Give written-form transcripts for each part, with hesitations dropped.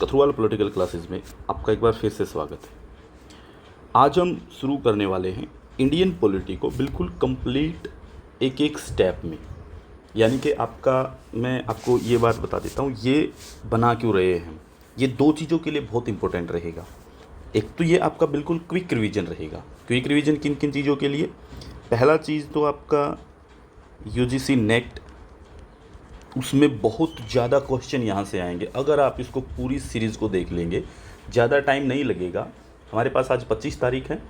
कथुआल political classes में आपका एक बार फिर से स्वागत है। आज हम शुरू करने वाले हैं इंडियन पॉलिटी को बिल्कुल कंप्लीट एक एक स्टेप में। यानी कि मैं आपको ये बात बता देता हूँ, ये बना क्यों रहे हैं। ये दो चीज़ों के लिए बहुत इंपॉर्टेंट रहेगा। एक तो ये आपका बिल्कुल क्विक रिवीजन रहेगा। क्विक रिवीजन किन किन चीज़ों के लिए? पहला चीज़ तो आपका यूजीसी नेट, उसमें बहुत ज़्यादा क्वेश्चन यहाँ से आएंगे। अगर आप इसको पूरी सीरीज़ को देख लेंगे, ज़्यादा टाइम नहीं लगेगा। हमारे पास आज 25 तारीख है,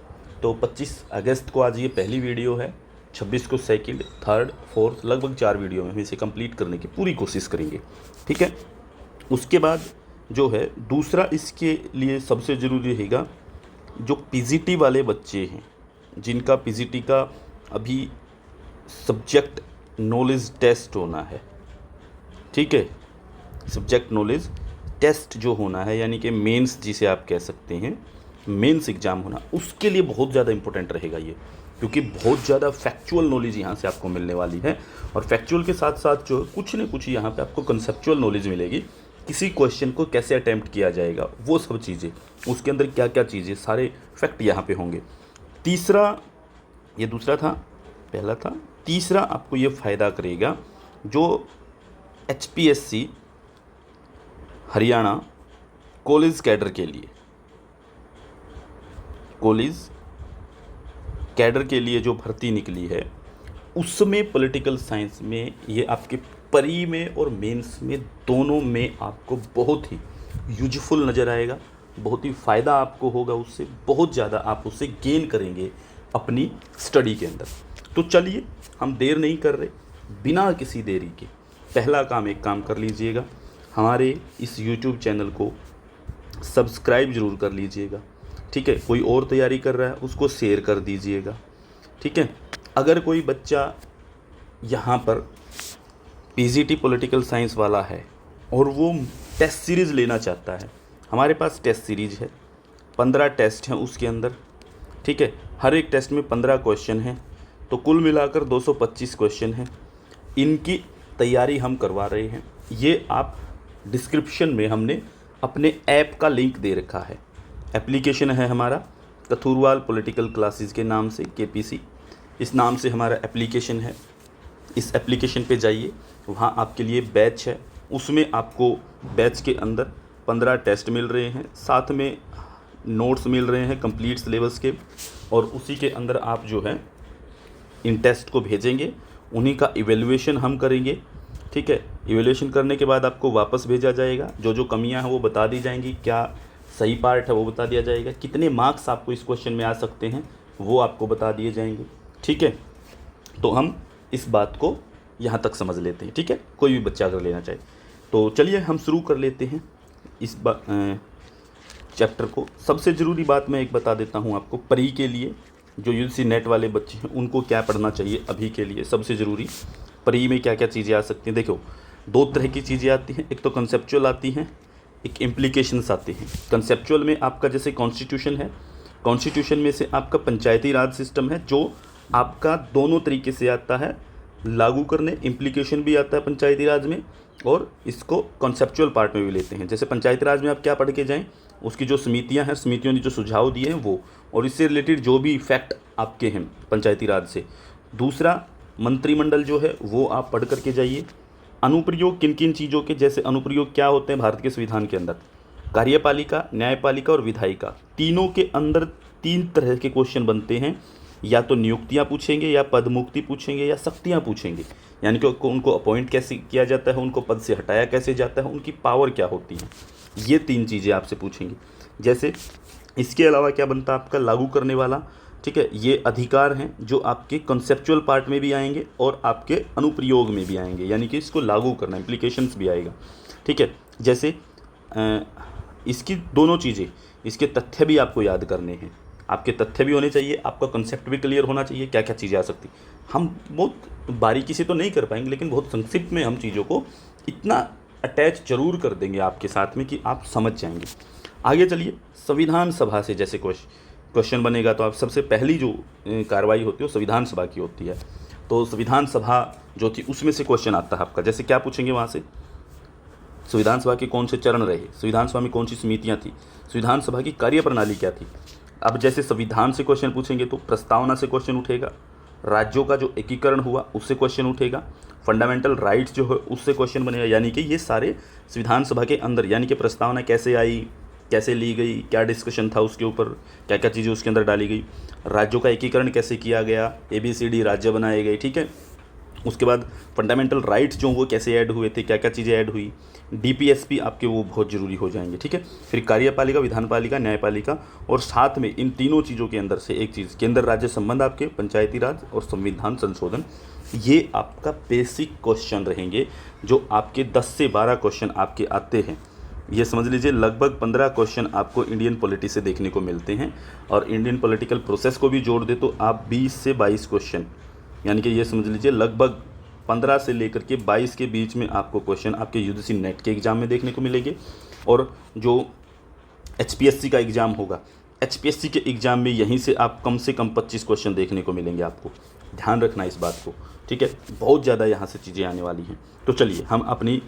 तो 25 अगस्त को आज ये पहली वीडियो है, 26 को सेकंड, थर्ड, फोर्थ, लगभग 4 वीडियो में हम इसे कंप्लीट करने की पूरी कोशिश करेंगे। ठीक है। उसके बाद जो है दूसरा इसके लिए सबसे ज़रूरी रहेगा, जो पीजीटी वाले बच्चे हैं, जिनका पीजीटी का अभी सब्जेक्ट नॉलेज टेस्ट होना है। ठीक है, सब्जेक्ट नॉलेज टेस्ट जो होना है, यानी कि मेंस जिसे आप कह सकते हैं, मेंस एग्ज़ाम होना, उसके लिए बहुत ज़्यादा इंपॉर्टेंट रहेगा ये, क्योंकि बहुत ज़्यादा फैक्चुअल नॉलेज यहाँ से आपको मिलने वाली है। और फैक्चुअल के साथ साथ जो कुछ न कुछ यहाँ पे आपको कंसेप्चुअल नॉलेज मिलेगी। किसी क्वेश्चन को कैसे अटैम्प्ट किया जाएगा, वो सब चीज़ें, उसके अंदर क्या क्या चीज़ें, सारे फैक्ट यहाँ पे होंगे। तीसरा, ये दूसरा था, पहला था। तीसरा आपको ये फ़ायदा करेगा, जो HPSC हरियाणा कॉलेज कैडर के लिए, कॉलेज कैडर के लिए जो भर्ती निकली है, उसमें पॉलिटिकल साइंस में ये आपके परी में और मेंस में दोनों में आपको बहुत ही यूजफुल नज़र आएगा। बहुत ही फ़ायदा आपको होगा उससे, बहुत ज़्यादा आप उससे गेन करेंगे अपनी स्टडी के अंदर। तो चलिए, हम देर नहीं कर रहे, बिना किसी देरी के पहला काम एक काम कर लीजिएगा, हमारे इस YouTube चैनल को सब्सक्राइब ज़रूर कर लीजिएगा। ठीक है, कोई और तैयारी कर रहा है उसको शेयर कर दीजिएगा। ठीक है, अगर कोई बच्चा यहाँ पर पीजीटी पॉलिटिकल साइंस वाला है और वो टेस्ट सीरीज़ लेना चाहता है, हमारे पास टेस्ट सीरीज़ है, 15 टेस्ट हैं उसके अंदर। ठीक है, हर एक टेस्ट में 15 क्वेश्चन हैं, तो कुल मिलाकर 225 क्वेश्चन हैं। इनकी तैयारी हम करवा रहे हैं। ये आप डिस्क्रिप्शन में हमने अपने ऐप का लिंक दे रखा है। एप्लीकेशन है हमारा कथुरवाल पॉलिटिकल क्लासेस के नाम से, KPC इस नाम से हमारा एप्लीकेशन है। इस एप्लीकेशन पे जाइए, वहाँ आपके लिए बैच है, उसमें आपको बैच के अंदर 15 टेस्ट मिल रहे हैं, साथ में नोट्स मिल रहे हैं कंप्लीट सिलेबस के, और उसी के अंदर आप जो है इन टेस्ट को भेजेंगे, उन्हीं का इवैल्यूएशन हम करेंगे। ठीक है, इवैल्यूएशन करने के बाद आपको वापस भेजा जाएगा, जो जो कमियां हैं वो बता दी जाएंगी, क्या सही पार्ट है वो बता दिया जाएगा, कितने मार्क्स आपको इस क्वेश्चन में आ सकते हैं वो आपको बता दिए जाएंगे। ठीक है, तो हम इस बात को यहाँ तक समझ लेते हैं। ठीक है, कोई भी बच्चा अगर लेना चाहे तो चलिए हम शुरू कर लेते हैं इस चैप्टर को। सबसे ज़रूरी बात मैं एक बता देता हूँ आपको, परी के लिए जो यूजीसी नेट वाले बच्चे हैं उनको क्या पढ़ना चाहिए अभी के लिए। सबसे ज़रूरी, परी में क्या क्या चीज़ें आ सकती हैं। देखो, 2 तरह की चीज़ें आती हैं, एक तो कंसेप्चुअल आती हैं, एक इम्प्लीकेशंस आती हैं। कंसेप्चुअल में आपका जैसे कॉन्स्टिट्यूशन है, कॉन्स्टिट्यूशन में से आपका पंचायती राज सिस्टम है, जो आपका दोनों तरीके से आता है लागू करने। इम्प्लीकेशन भी आता है पंचायती राज में, और इसको कॉन्सेप्चुअल पार्ट में भी लेते हैं। जैसे पंचायती राज में आप क्या पढ़ के जाएँ, उसकी जो समितियां हैं, समितियों ने जो सुझाव दिए हैं वो, और इससे रिलेटेड जो भी फैक्ट आपके हैं पंचायती राज से। दूसरा, मंत्रिमंडल जो है वो आप पढ़ करके जाइए। अनुप्रयोग किन किन चीज़ों के, जैसे अनुप्रयोग क्या होते हैं भारत के संविधान के अंदर, कार्यपालिका, न्यायपालिका और विधायिका, तीनों के अंदर 3 तरह के क्वेश्चन बनते हैं। या तो नियुक्तियाँ पूछेंगे, या पदमुक्ति पूछेंगे, या शक्तियाँ पूछेंगे, यानी कि उनको अपॉइंट कैसे किया जाता है, उनको पद से हटाया कैसे जाता है, उनकी पावर क्या होती है, ये 3 चीज़ें आपसे पूछेंगे। जैसे इसके अलावा क्या बनता है आपका लागू करने वाला। ठीक है, ये अधिकार हैं जो आपके कंसेप्चुअल पार्ट में भी आएंगे और आपके अनुप्रयोग में भी आएंगे, यानी कि इसको लागू करना, इम्प्लीकेशंस भी आएगा। ठीक है, जैसे इसकी दोनों चीज़ें, इसके तथ्य भी आपको याद करने हैं, आपके तथ्य भी होने चाहिए, आपका कंसेप्ट भी क्लियर होना चाहिए, क्या क्या चीज़ें आ सकती। हम बहुत बारीकी से तो नहीं कर पाएंगे, लेकिन बहुत संक्षिप्त में हम चीज़ों को इतना अटैच जरूर कर देंगे आपके साथ में कि आप समझ जाएंगे। आगे चलिए, संविधान सभा से जैसे क्वेश्चन बनेगा, तो आप सबसे पहली जो कार्रवाई होती है वो संविधान सभा की होती है। तो संविधान सभा जो थी उसमें से क्वेश्चन आता है आपका, जैसे क्या पूछेंगे वहाँ से, संविधान सभा के कौन से चरण रहे, संविधान सभा में कौन सी समितियाँ थी, संविधान सभा की कार्यप्रणाली क्या थी। अब जैसे संविधान से क्वेश्चन पूछेंगे तो प्रस्तावना से क्वेश्चन उठेगा, राज्यों का जो एकीकरण हुआ उससे क्वेश्चन उठेगा, फंडामेंटल राइट्स जो है उससे क्वेश्चन बनेगा। यानी कि ये सारे संविधान सभा के अंदर, यानी कि प्रस्तावना कैसे आई, कैसे ली गई, क्या डिस्कशन था उसके ऊपर, क्या क्या चीज़ें उसके अंदर डाली गई, राज्यों का एकीकरण कैसे किया गया, ABCD राज्य बनाए गए, ठीक है। उसके बाद फंडामेंटल राइट्स जो वो कैसे ऐड हुए थे, क्या क्या चीज़ें ऐड हुई, DPSP आपके वो बहुत ज़रूरी हो जाएंगे, ठीक है। फिर कार्यपालिका, विधानपालिका, न्यायपालिका, और साथ में इन तीनों चीज़ों के अंदर से एक चीज़ केंद्र राज्य संबंध, आपके पंचायती राज और संविधान संशोधन। ये आपका बेसिक क्वेश्चन रहेंगे जो आपके 10 से 12 क्वेश्चन आपके आते हैं। ये समझ लीजिए लगभग 15 क्वेश्चन आपको इंडियन पॉलिटी से देखने को मिलते हैं, और इंडियन पॉलिटिकल प्रोसेस को भी जोड़ दे तो आप 20 से 22 क्वेश्चन, यानी कि ये समझ लीजिए लगभग 15 से लेकर के 22 के बीच में आपको क्वेश्चन आपके UGC नेट के एग्ज़ाम में देखने को मिलेंगे। और जो HPSC का एग्ज़ाम होगा, HPSC के एग्ज़ाम में यहीं से आप कम से कम 25 क्वेश्चन देखने को मिलेंगे। आपको ध्यान रखना इस बात को, ठीक है। बहुत ज़्यादा यहाँ से चीज़ें आने वाली हैं। तो चलिए हम अपनी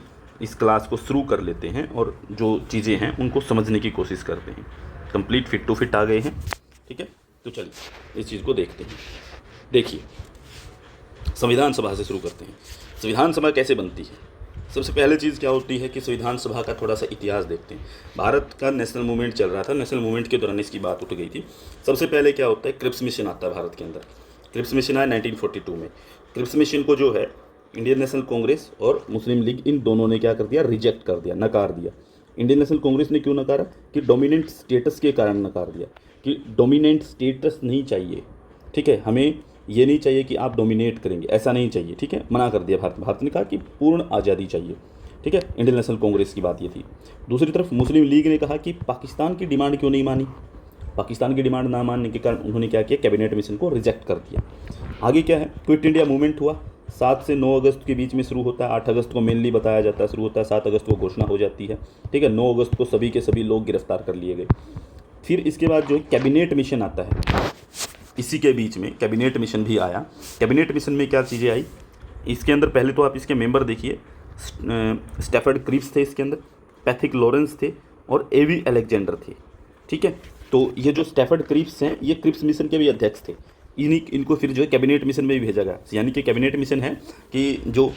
इस क्लास को शुरू कर लेते हैं और जो चीज़ें हैं उनको समझने की कोशिश करते हैं। कंप्लीट फिट टू फिट आ गए हैं, ठीक है। तो चलिए इस चीज़ को देखते हैं। देखिए संविधान सभा से शुरू करते हैं। संविधान सभा कैसे बनती है? सबसे पहले चीज़ क्या होती है कि संविधान सभा का थोड़ा सा इतिहास देखते हैं। भारत का नेशनल मूवमेंट चल रहा था, नेशनल मूवमेंट के दौरान इसकी बात उठ गई थी। सबसे पहले क्या होता है, क्रिप्स मिशन आता है भारत के अंदर। क्रिप्स मिशन आया 1942 में। क्रिप्स मिशन को जो है इंडियन नेशनल कांग्रेस और मुस्लिम लीग, इन दोनों ने क्या कर दिया, रिजेक्ट कर दिया, नकार दिया। इंडियन नेशनल कांग्रेस ने क्यों नकारा कि डोमिनेंट स्टेटस के कारण नकार दिया, कि डोमिनेंट स्टेटस नहीं चाहिए, ठीक है, हमें ये नहीं चाहिए कि आप डोमिनेट करेंगे, ऐसा नहीं चाहिए, ठीक है, मना कर दिया भारत ने कहा कि पूर्ण आज़ादी चाहिए, ठीक है। इंडियन नेशनल कांग्रेस की बात ये थी। दूसरी तरफ मुस्लिम लीग ने कहा कि पाकिस्तान की डिमांड क्यों नहीं मानी। पाकिस्तान की डिमांड ना मानने के कारण उन्होंने क्या किया, कैबिनेट मिशन को रिजेक्ट कर दिया। आगे क्या है, क्विट इंडिया मूवमेंट हुआ, 7 से 9 अगस्त के बीच में शुरू होता है। 8 अगस्त को मेनली बताया जाता है शुरू होता है, 7 अगस्त को घोषणा हो जाती है, ठीक है। 9 अगस्त को सभी के सभी लोग गिरफ्तार कर लिए गए। फिर इसके बाद जो कैबिनेट मिशन आता है, इसी के बीच में कैबिनेट मिशन भी आया। कैबिनेट मिशन में क्या चीज़ें आई, इसके अंदर पहले तो आप इसके मेंबर देखिए, स्टैफर्ड क्रिप्स थे इसके अंदर, पैथिक लॉरेंस थे और AV अलेक्जेंडर थे, ठीक है। तो ये जो स्टैफर्ड क्रिप्स हैं ये क्रिप्स मिशन के भी अध्यक्ष थे। इनको फिर जो है कैबिनेट मिशन में भी भेजा गया। यानी कि कैबिनेट मिशन है कि जो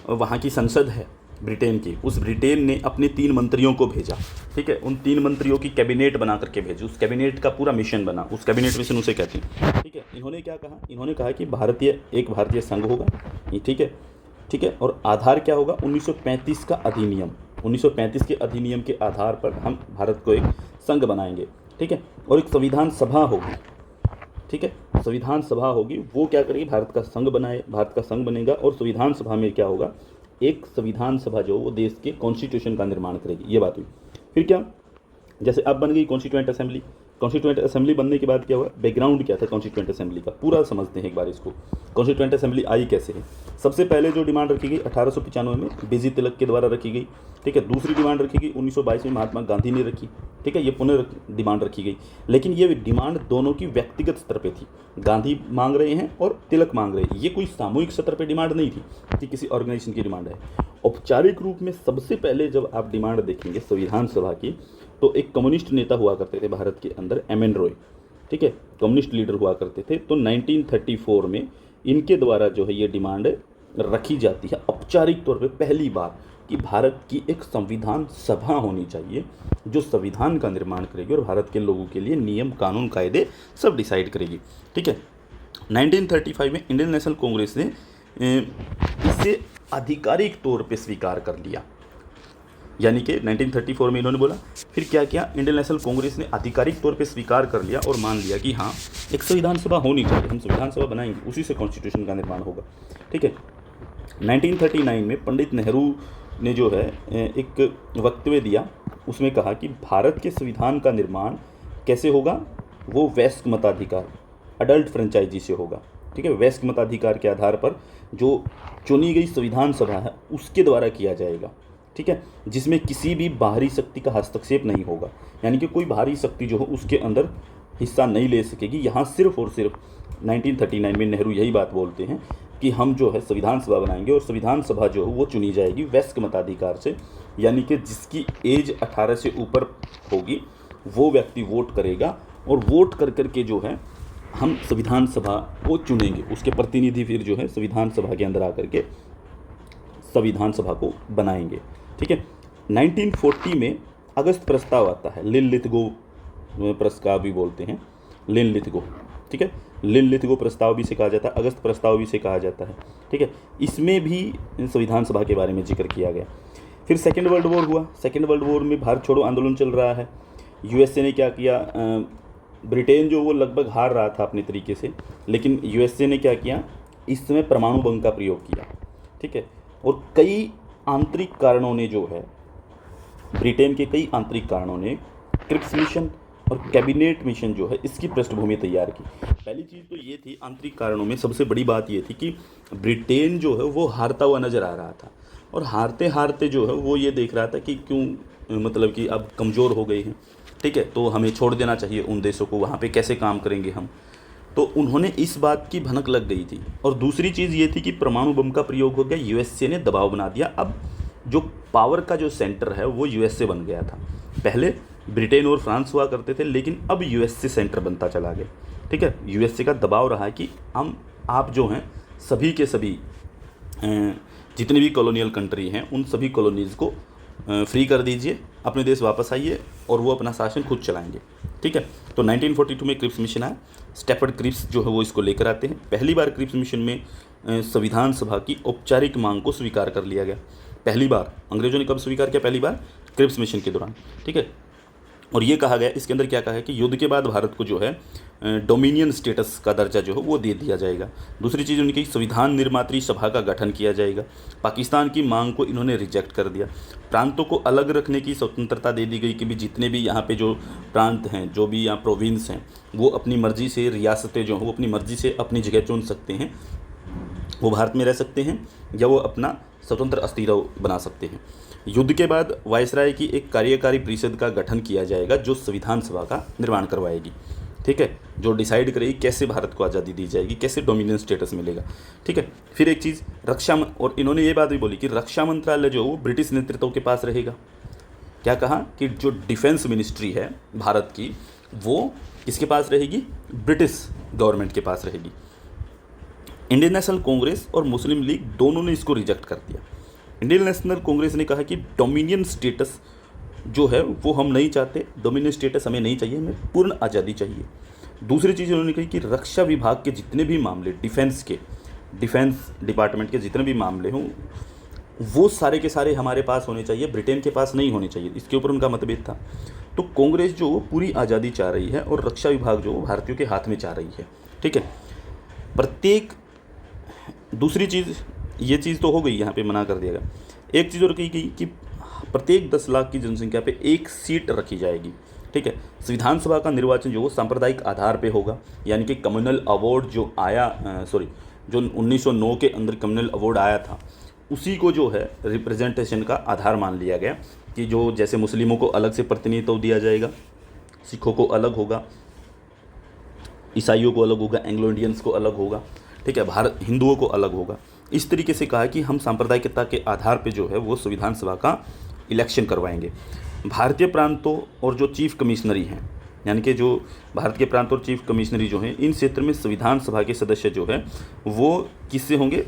वहाँ की संसद है ब्रिटेन की, उस ब्रिटेन ने अपने 3 मंत्रियों को भेजा, ठीक है। उन 3 मंत्रियों की कैबिनेट बना करके भेजी, उस कैबिनेट का पूरा मिशन बना, उस कैबिनेट मिशन उसे कहते हैं, ठीक है। इन्होंने क्या कहा, इन्होंने कहा कि एक भारतीय संघ होगा, ठीक है, ठीक है। और आधार क्या होगा, 1935 का अधिनियम, 1935 के अधिनियम के आधार पर हम भारत को एक संघ बनाएंगे, ठीक है। और एक संविधान सभा होगी, ठीक है, संविधान सभा होगी, वो क्या करेगी, भारत का संघ बनेगा। और संविधान सभा में क्या होगा, एक संविधान सभा जो वो देश के कॉन्स्टिट्यूशन का निर्माण करेगी, ये बात हुई। फिर क्या, जैसे अब बन गई कॉन्स्टिट्यूएंट असेंबली। कॉन्स्टिट्यूएंट असेंबली बनने के बाद क्या हुआ, बैकग्राउंड क्या था कॉन्स्टिट्यूएंट असेंबली का, पूरा समझते हैं एक बार इसको। कॉन्स्टिट्यूएंट असेंबली आई कैसे है। सबसे पहले जो डिमांड रखी गई 1895 में BG तिलक के द्वारा रखी गई, ठीक है। दूसरी डिमांड रखी गई 1922 में महात्मा गांधी ने रखी, ठीक है। ये पुनः डिमांड रखी गई, लेकिन ये डिमांड दोनों की व्यक्तिगत स्तर पे थी। गांधी मांग रहे हैं और तिलक मांग रहे हैं, ये कोई सामूहिक स्तर पे डिमांड नहीं थी कि किसी ऑर्गेनाइजेशन की डिमांड है। औपचारिक रूप में सबसे पहले जब आप डिमांड देखेंगे संविधान सभा की, तो एक कम्युनिस्ट नेता हुआ करते थे भारत के अंदर, MN रॉय, ठीक है, कम्युनिस्ट लीडर हुआ करते थे। तो 1934 में इनके द्वारा जो है ये डिमांड रखी जाती है औपचारिक तौर पे पहली बार, कि भारत की एक संविधान सभा होनी चाहिए जो संविधान का निर्माण करेगी और भारत के लोगों के लिए नियम कानून कायदे सब डिसाइड करेगी, ठीक है। 1935 में इंडियन नेशनल कांग्रेस ने इसे आधिकारिक तौर पे स्वीकार कर लिया, यानी कि 1934 में इन्होंने बोला। फिर क्या किया, इंडियन नेशनल कांग्रेस ने आधिकारिक तौर पे स्वीकार कर लिया और मान लिया कि हाँ एक संविधान सभा होनी चाहिए, हम संविधान सभा बनाएंगे, उसी से कॉन्स्टिट्यूशन का निर्माण होगा, ठीक है। 1939 में पंडित नेहरू ने जो है एक वक्तव्य दिया, उसमें कहा कि भारत के संविधान का निर्माण कैसे होगा, वो वयस्क मताधिकार, अडल्ट फ्रेंचाइजी से होगा, ठीक है। वयस्क मताधिकार के आधार पर जो चुनी गई संविधान सभा है उसके द्वारा किया जाएगा, ठीक है, जिसमें किसी भी बाहरी शक्ति का हस्तक्षेप नहीं होगा, यानी कि कोई बाहरी शक्ति जो हो उसके अंदर हिस्सा नहीं ले सकेगी। यहाँ सिर्फ और सिर्फ 1939 में नेहरू यही बात बोलते हैं कि हम जो है संविधान सभा बनाएंगे और संविधान सभा जो है वो चुनी जाएगी वयस्क मताधिकार से, यानी कि जिसकी एज 18 से ऊपर होगी वो व्यक्ति वोट करेगा, और वोट कर करके जो है हम संविधान सभा को चुनेंगे, उसके प्रतिनिधि फिर जो है संविधान सभा के अंदर आकर के संविधान सभा को बनाएंगे। ठीक है। 1940 में अगस्त प्रस्ताव आता है, लिन-लिथगो प्रस्ताव भी बोलते हैं, लिन-लिथगो। ठीक है, लिन-लिथगो प्रस्ताव भी से कहा जाता है, अगस्त प्रस्ताव भी से कहा जाता है। ठीक है, इसमें भी संविधान सभा के बारे में जिक्र किया गया। फिर सेकेंड वर्ल्ड वॉर हुआ। सेकेंड वर्ल्ड वॉर में भारत छोड़ो आंदोलन चल रहा है। यूएसए ने क्या किया, ब्रिटेन जो वो लगभग हार रहा था अपने तरीके से, लेकिन यूएसए ने क्या किया, इस समय परमाणु बम का प्रयोग किया। ठीक है, और कई आंतरिक कारणों ने जो है, ब्रिटेन के कई आंतरिक कारणों ने क्रिप्स मिशन और कैबिनेट मिशन जो है इसकी पृष्ठभूमि तैयार की। पहली चीज़ तो ये थी, आंतरिक कारणों में सबसे बड़ी बात ये थी कि ब्रिटेन जो है वो हारता हुआ नज़र आ रहा था, और हारते हारते जो है वो ये देख रहा था कि क्यों, मतलब कि अब कमज़ोर हो गए हैं। ठीक है, तो हमें छोड़ देना चाहिए उन देशों को, वहाँ पे कैसे काम करेंगे हम। तो उन्होंने इस बात की भनक लग गई थी। और दूसरी चीज़ ये थी कि परमाणु बम का प्रयोग हो गया, यूएसए ने दबाव बना दिया। अब जो पावर का जो सेंटर है वो यूएसए बन गया था। पहले ब्रिटेन और फ्रांस हुआ करते थे, लेकिन अब यूएसए सेंटर बनता चला गया। ठीक है, यूएसए का दबाव रहा है कि आप जो हैं सभी के सभी जितनी भी कॉलोनियल कंट्री हैं उन सभी कॉलोनीज़ को फ्री कर दीजिए, अपने देश वापस आइए और वो अपना शासन खुद चलाएंगे। ठीक है, तो 1942 में क्रिप्स मिशन आया। स्टैफर्ड क्रिप्स जो है वो इसको लेकर आते हैं। पहली बार क्रिप्स मिशन में संविधान सभा की औपचारिक मांग को स्वीकार कर लिया गया। पहली बार अंग्रेजों ने कब स्वीकार किया, पहली बार क्रिप्स मिशन के दौरान। ठीक है, और ये कहा गया, इसके अंदर क्या कहा है कि युद्ध के बाद भारत को जो है डोमिनियन स्टेटस का दर्जा जो है वो दे दिया जाएगा। दूसरी चीज़ उनकी संविधान निर्मात्री सभा का गठन किया जाएगा। पाकिस्तान की मांग को इन्होंने रिजेक्ट कर दिया। प्रांतों को अलग रखने की स्वतंत्रता दे दी गई कि भी जितने भी यहाँ पे जो प्रांत हैं, जो भी यहाँ प्रोविंस हैं, वो अपनी मर्ज़ी से, रियासतें जो हैं वो अपनी मर्ज़ी से अपनी जगह चुन सकते हैं, वो भारत में रह सकते हैं या वो अपना स्वतंत्र अस्तित्व बना सकते हैं। युद्ध के बाद वायसराय की एक कार्यकारी परिषद का गठन किया जाएगा जो संविधान सभा का निर्माण करवाएगी। ठीक है, जो डिसाइड करेगी कैसे भारत को आज़ादी दी जाएगी, कैसे डोमिनियन स्टेटस मिलेगा। ठीक है, फिर एक चीज़ और इन्होंने ये बात भी बोली कि रक्षा मंत्रालय जो वो ब्रिटिश नेतृत्व के पास रहेगा। क्या कहा कि जो डिफेंस मिनिस्ट्री है भारत की वो किसके पास रहेगी, ब्रिटिश गवर्नमेंट के पास रहेगी। इंडियन नेशनल कांग्रेस और मुस्लिम लीग दोनों ने इसको रिजेक्ट कर दिया। इंडियन नेशनल कांग्रेस ने कहा कि डोमिनियन स्टेटस जो है वो हम नहीं चाहते, डोमिनियन स्टेटस हमें नहीं चाहिए, हमें पूर्ण आज़ादी चाहिए। दूसरी चीज़ उन्होंने कही कि रक्षा विभाग के जितने भी मामले, डिफेंस डिपार्टमेंट के जितने भी मामले हों वो सारे के सारे हमारे पास होने चाहिए, ब्रिटेन के पास नहीं होने चाहिए। इसके ऊपर उनका मतभेद था। तो कांग्रेस जो पूरी आज़ादी चाह रही है और रक्षा विभाग जो भारतीयों के हाथ में चाह रही है। ठीक है, दूसरी चीज़, ये चीज़ तो हो गई, यहाँ पे मना कर दिया गया। एक चीज़ और कही गई कि प्रत्येक 10 लाख की जनसंख्या पे एक सीट रखी जाएगी। ठीक है, संविधान सभा का निर्वाचन जो सांप्रदायिक आधार पे होगा, यानी कि कम्युनल अवार्ड जो 1909 के अंदर कम्युनल अवार्ड आया था उसी को जो है रिप्रेजेंटेशन का आधार मान लिया गया कि जो जैसे मुस्लिमों को अलग से प्रतिनिधित्व दिया जाएगा, सिखों को अलग होगा, ईसाइयों को अलग होगा, एंग्लो इंडियंस को अलग होगा। ठीक है, हिंदुओं को अलग होगा। इस तरीके से कहा कि हम सांप्रदायिकता के आधार पे जो है वो संविधान सभा का इलेक्शन करवाएंगे। भारतीय प्रांतों और जो चीफ कमिश्नरी हैं, यानी कि जो भारत के प्रांत और चीफ कमिश्नरी जो हैं, इन क्षेत्र में संविधान सभा के सदस्य जो है वो किससे होंगे,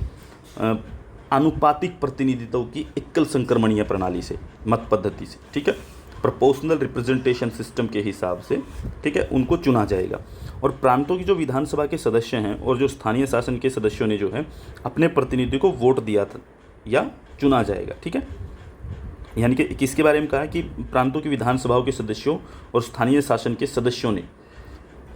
आनुपातिक प्रतिनिधित्व की एकल संक्रमणीय प्रणाली से, मत पद्धति से। ठीक है, प्रोपोर्शनल रिप्रेजेंटेशन सिस्टम के हिसाब से, ठीक है, उनको चुना जाएगा। और प्रांतों की जो विधानसभा के सदस्य हैं और जो स्थानीय शासन के सदस्यों ने जो है अपने प्रतिनिधि को वोट दिया था या चुना जाएगा। ठीक है, यानी कि किसके बारे में कहा कि प्रांतों की विधानसभाओं के सदस्यों और स्थानीय शासन के सदस्यों ने,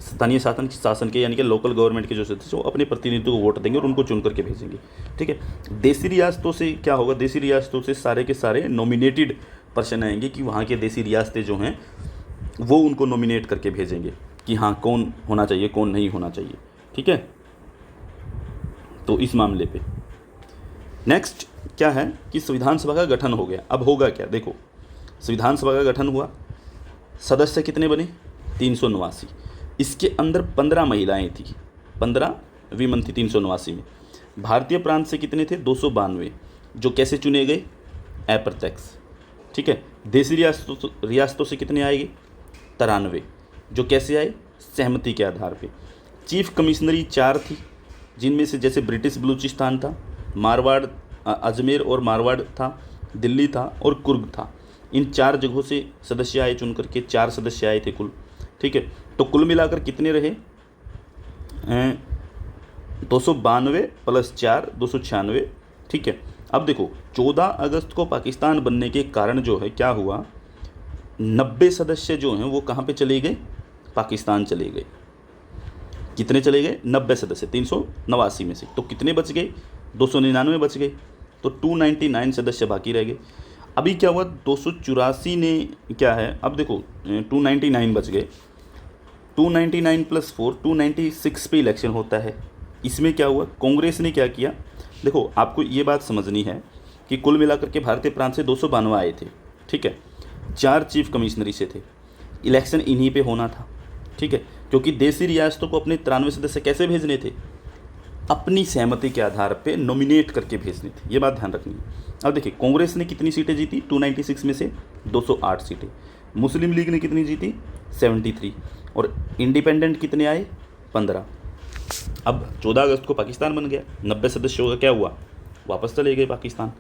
स्थानीय शासन के यानी कि लोकल गवर्नमेंट के जो सदस्य वो अपने प्रतिनिधियों को वोट देंगे और उनको चुन करके भेजेंगे। ठीक है, देसी रियासतों से क्या होगा, देसी रियासतों से सारे के सारे नॉमिनेटेड पर्सन आएंगे कि वहाँ के देसी रियासतें जो हैं वो उनको नॉमिनेट करके भेजेंगे कि हाँ कौन होना चाहिए, कौन नहीं होना चाहिए। ठीक है, तो इस मामले पे नेक्स्ट क्या है कि संविधान सभा का गठन हो गया। अब होगा क्या, देखो संविधान सभा का गठन हुआ, सदस्य कितने बने, 389। इसके अंदर 15 महिलाएं थी, 15 वीमन थी 389 में। भारतीय प्रांत से कितने थे, 292, जो कैसे चुने गए, अप्रत्यक्ष। ठीक है। देसी रियासतों से कितने आएंगे? 93, जो कैसे आए? सहमति के आधार पे। चीफ कमिश्नरी 4 थी, जिनमें से जैसे ब्रिटिश बलूचिस्तान था, मारवाड़, अजमेर और मारवाड़ था, दिल्ली था और कुर्ग था। इन 4 जगहों से सदस्य आए, चुन करके 4 सदस्य आए थे कुल, ठीक है। तो कुल मिलाकर कितने रहे? 292 प्लस 4 296, ठीक है। अब देखो 14 अगस्त को पाकिस्तान बनने के कारण जो है क्या हुआ, 90 सदस्य जो हैं वो कहाँ पे चले गए? पाकिस्तान चले गए। कितने चले गए? 90 सदस्य 389 में से। तो कितने बच गए? 299 बच गए। तो 299 सदस्य बाकी रह गए। अभी क्या हुआ, 284 ने क्या है, अब देखो 299 बच गए, 299 प्लस 4 296 पे इलेक्शन होता है। इसमें क्या हुआ, कांग्रेस ने क्या किया, देखो आपको ये बात समझनी है कि कुल मिलाकर के भारतीय प्रांत से 292 आए थे, ठीक है। 4 चीफ कमिश्नरी से थे, इलेक्शन इन्हीं पे होना था, ठीक है। क्योंकि देसी रियासतों को अपने 93 सदस्य कैसे भेजने थे? अपनी सहमति के आधार पे नॉमिनेट करके भेजने थे, ये बात ध्यान रखनी है। अब देखिए कांग्रेस ने कितनी सीटें जीती? 296 में से 208 सीटें। मुस्लिम लीग ने कितनी जीती? 73। और इंडिपेंडेंट कितने आए? 15। अब 14 अगस्त को पाकिस्तान बन गया, 90 सदस्यों का क्या हुआ, वापस चले गए पाकिस्तान।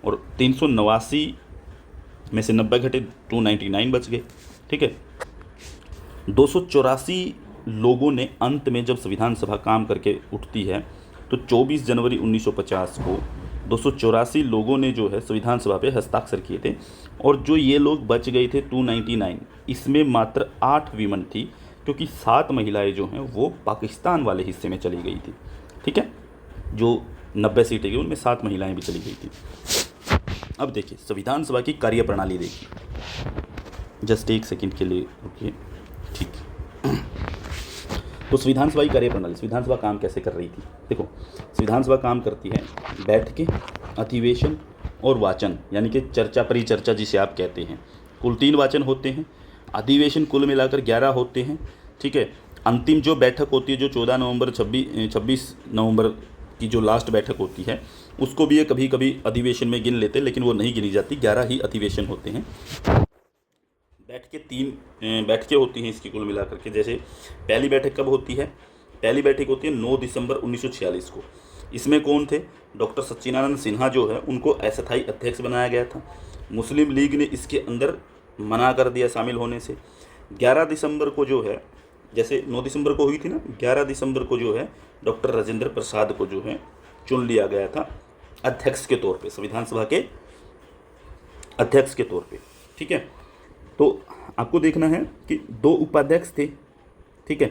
और 389 में से 90 घटे, 299 बच गए, ठीक है। 284 लोगों ने अंत में जब संविधान सभा काम करके उठती है तो 24 जनवरी 1950 को 284 लोगों ने जो है संविधान सभा पे हस्ताक्षर किए थे। और जो ये लोग बच गए थे 299, इसमें मात्र 8 वीमेन थी, क्योंकि 7 महिलाएं जो हैं वो पाकिस्तान वाले हिस्से में चली गई थी, ठीक है। जो 90 सीटें गई उनमें 7 महिलाएं भी चली गई थी। अब देखिए संविधान सभा की कार्यप्रणाली देखिए, जस्ट एक सेकंड के लिए रुकिए, ठीक। तो संविधान सभा की कार्यप्रणाली, संविधान सभा काम कैसे कर रही थी? देखो संविधान सभा काम करती है बैठकें, अधिवेशन और वाचन, यानी कि चर्चा परिचर्चा जिसे आप कहते हैं। कुल 3 वाचन होते हैं, अधिवेशन कुल मिलाकर 11 होते हैं, ठीक है। अंतिम जो बैठक होती है जो 14 नवंबर 26 नवंबर की जो लास्ट बैठक होती है उसको भी ये कभी कभी अधिवेशन में गिन लेते हैं, लेकिन वो नहीं गिनी जाती, 11 ही अधिवेशन होते हैं। बैठकें 3 बैठकें होती हैं इसकी कुल मिलाकर के। जैसे पहली बैठक कब होती है? पहली बैठक होती है 9 दिसंबर 1946 को। इसमें कौन थे? डॉक्टर सच्चिदानंद सिन्हा जो है उनको अस्थायी अध्यक्ष बनाया गया था। मुस्लिम लीग ने इसके अंदर मना कर दिया शामिल होने से। 11 दिसंबर को जो है, जैसे 9 दिसंबर को हुई थी ना, 11 दिसंबर को जो है डॉक्टर राजेंद्र प्रसाद को जो है चुन लिया गया था अध्यक्ष के तौर पे, संविधान सभा के अध्यक्ष के तौर पे, ठीक है। तो आपको देखना है कि 2 उपाध्यक्ष थे, ठीक है।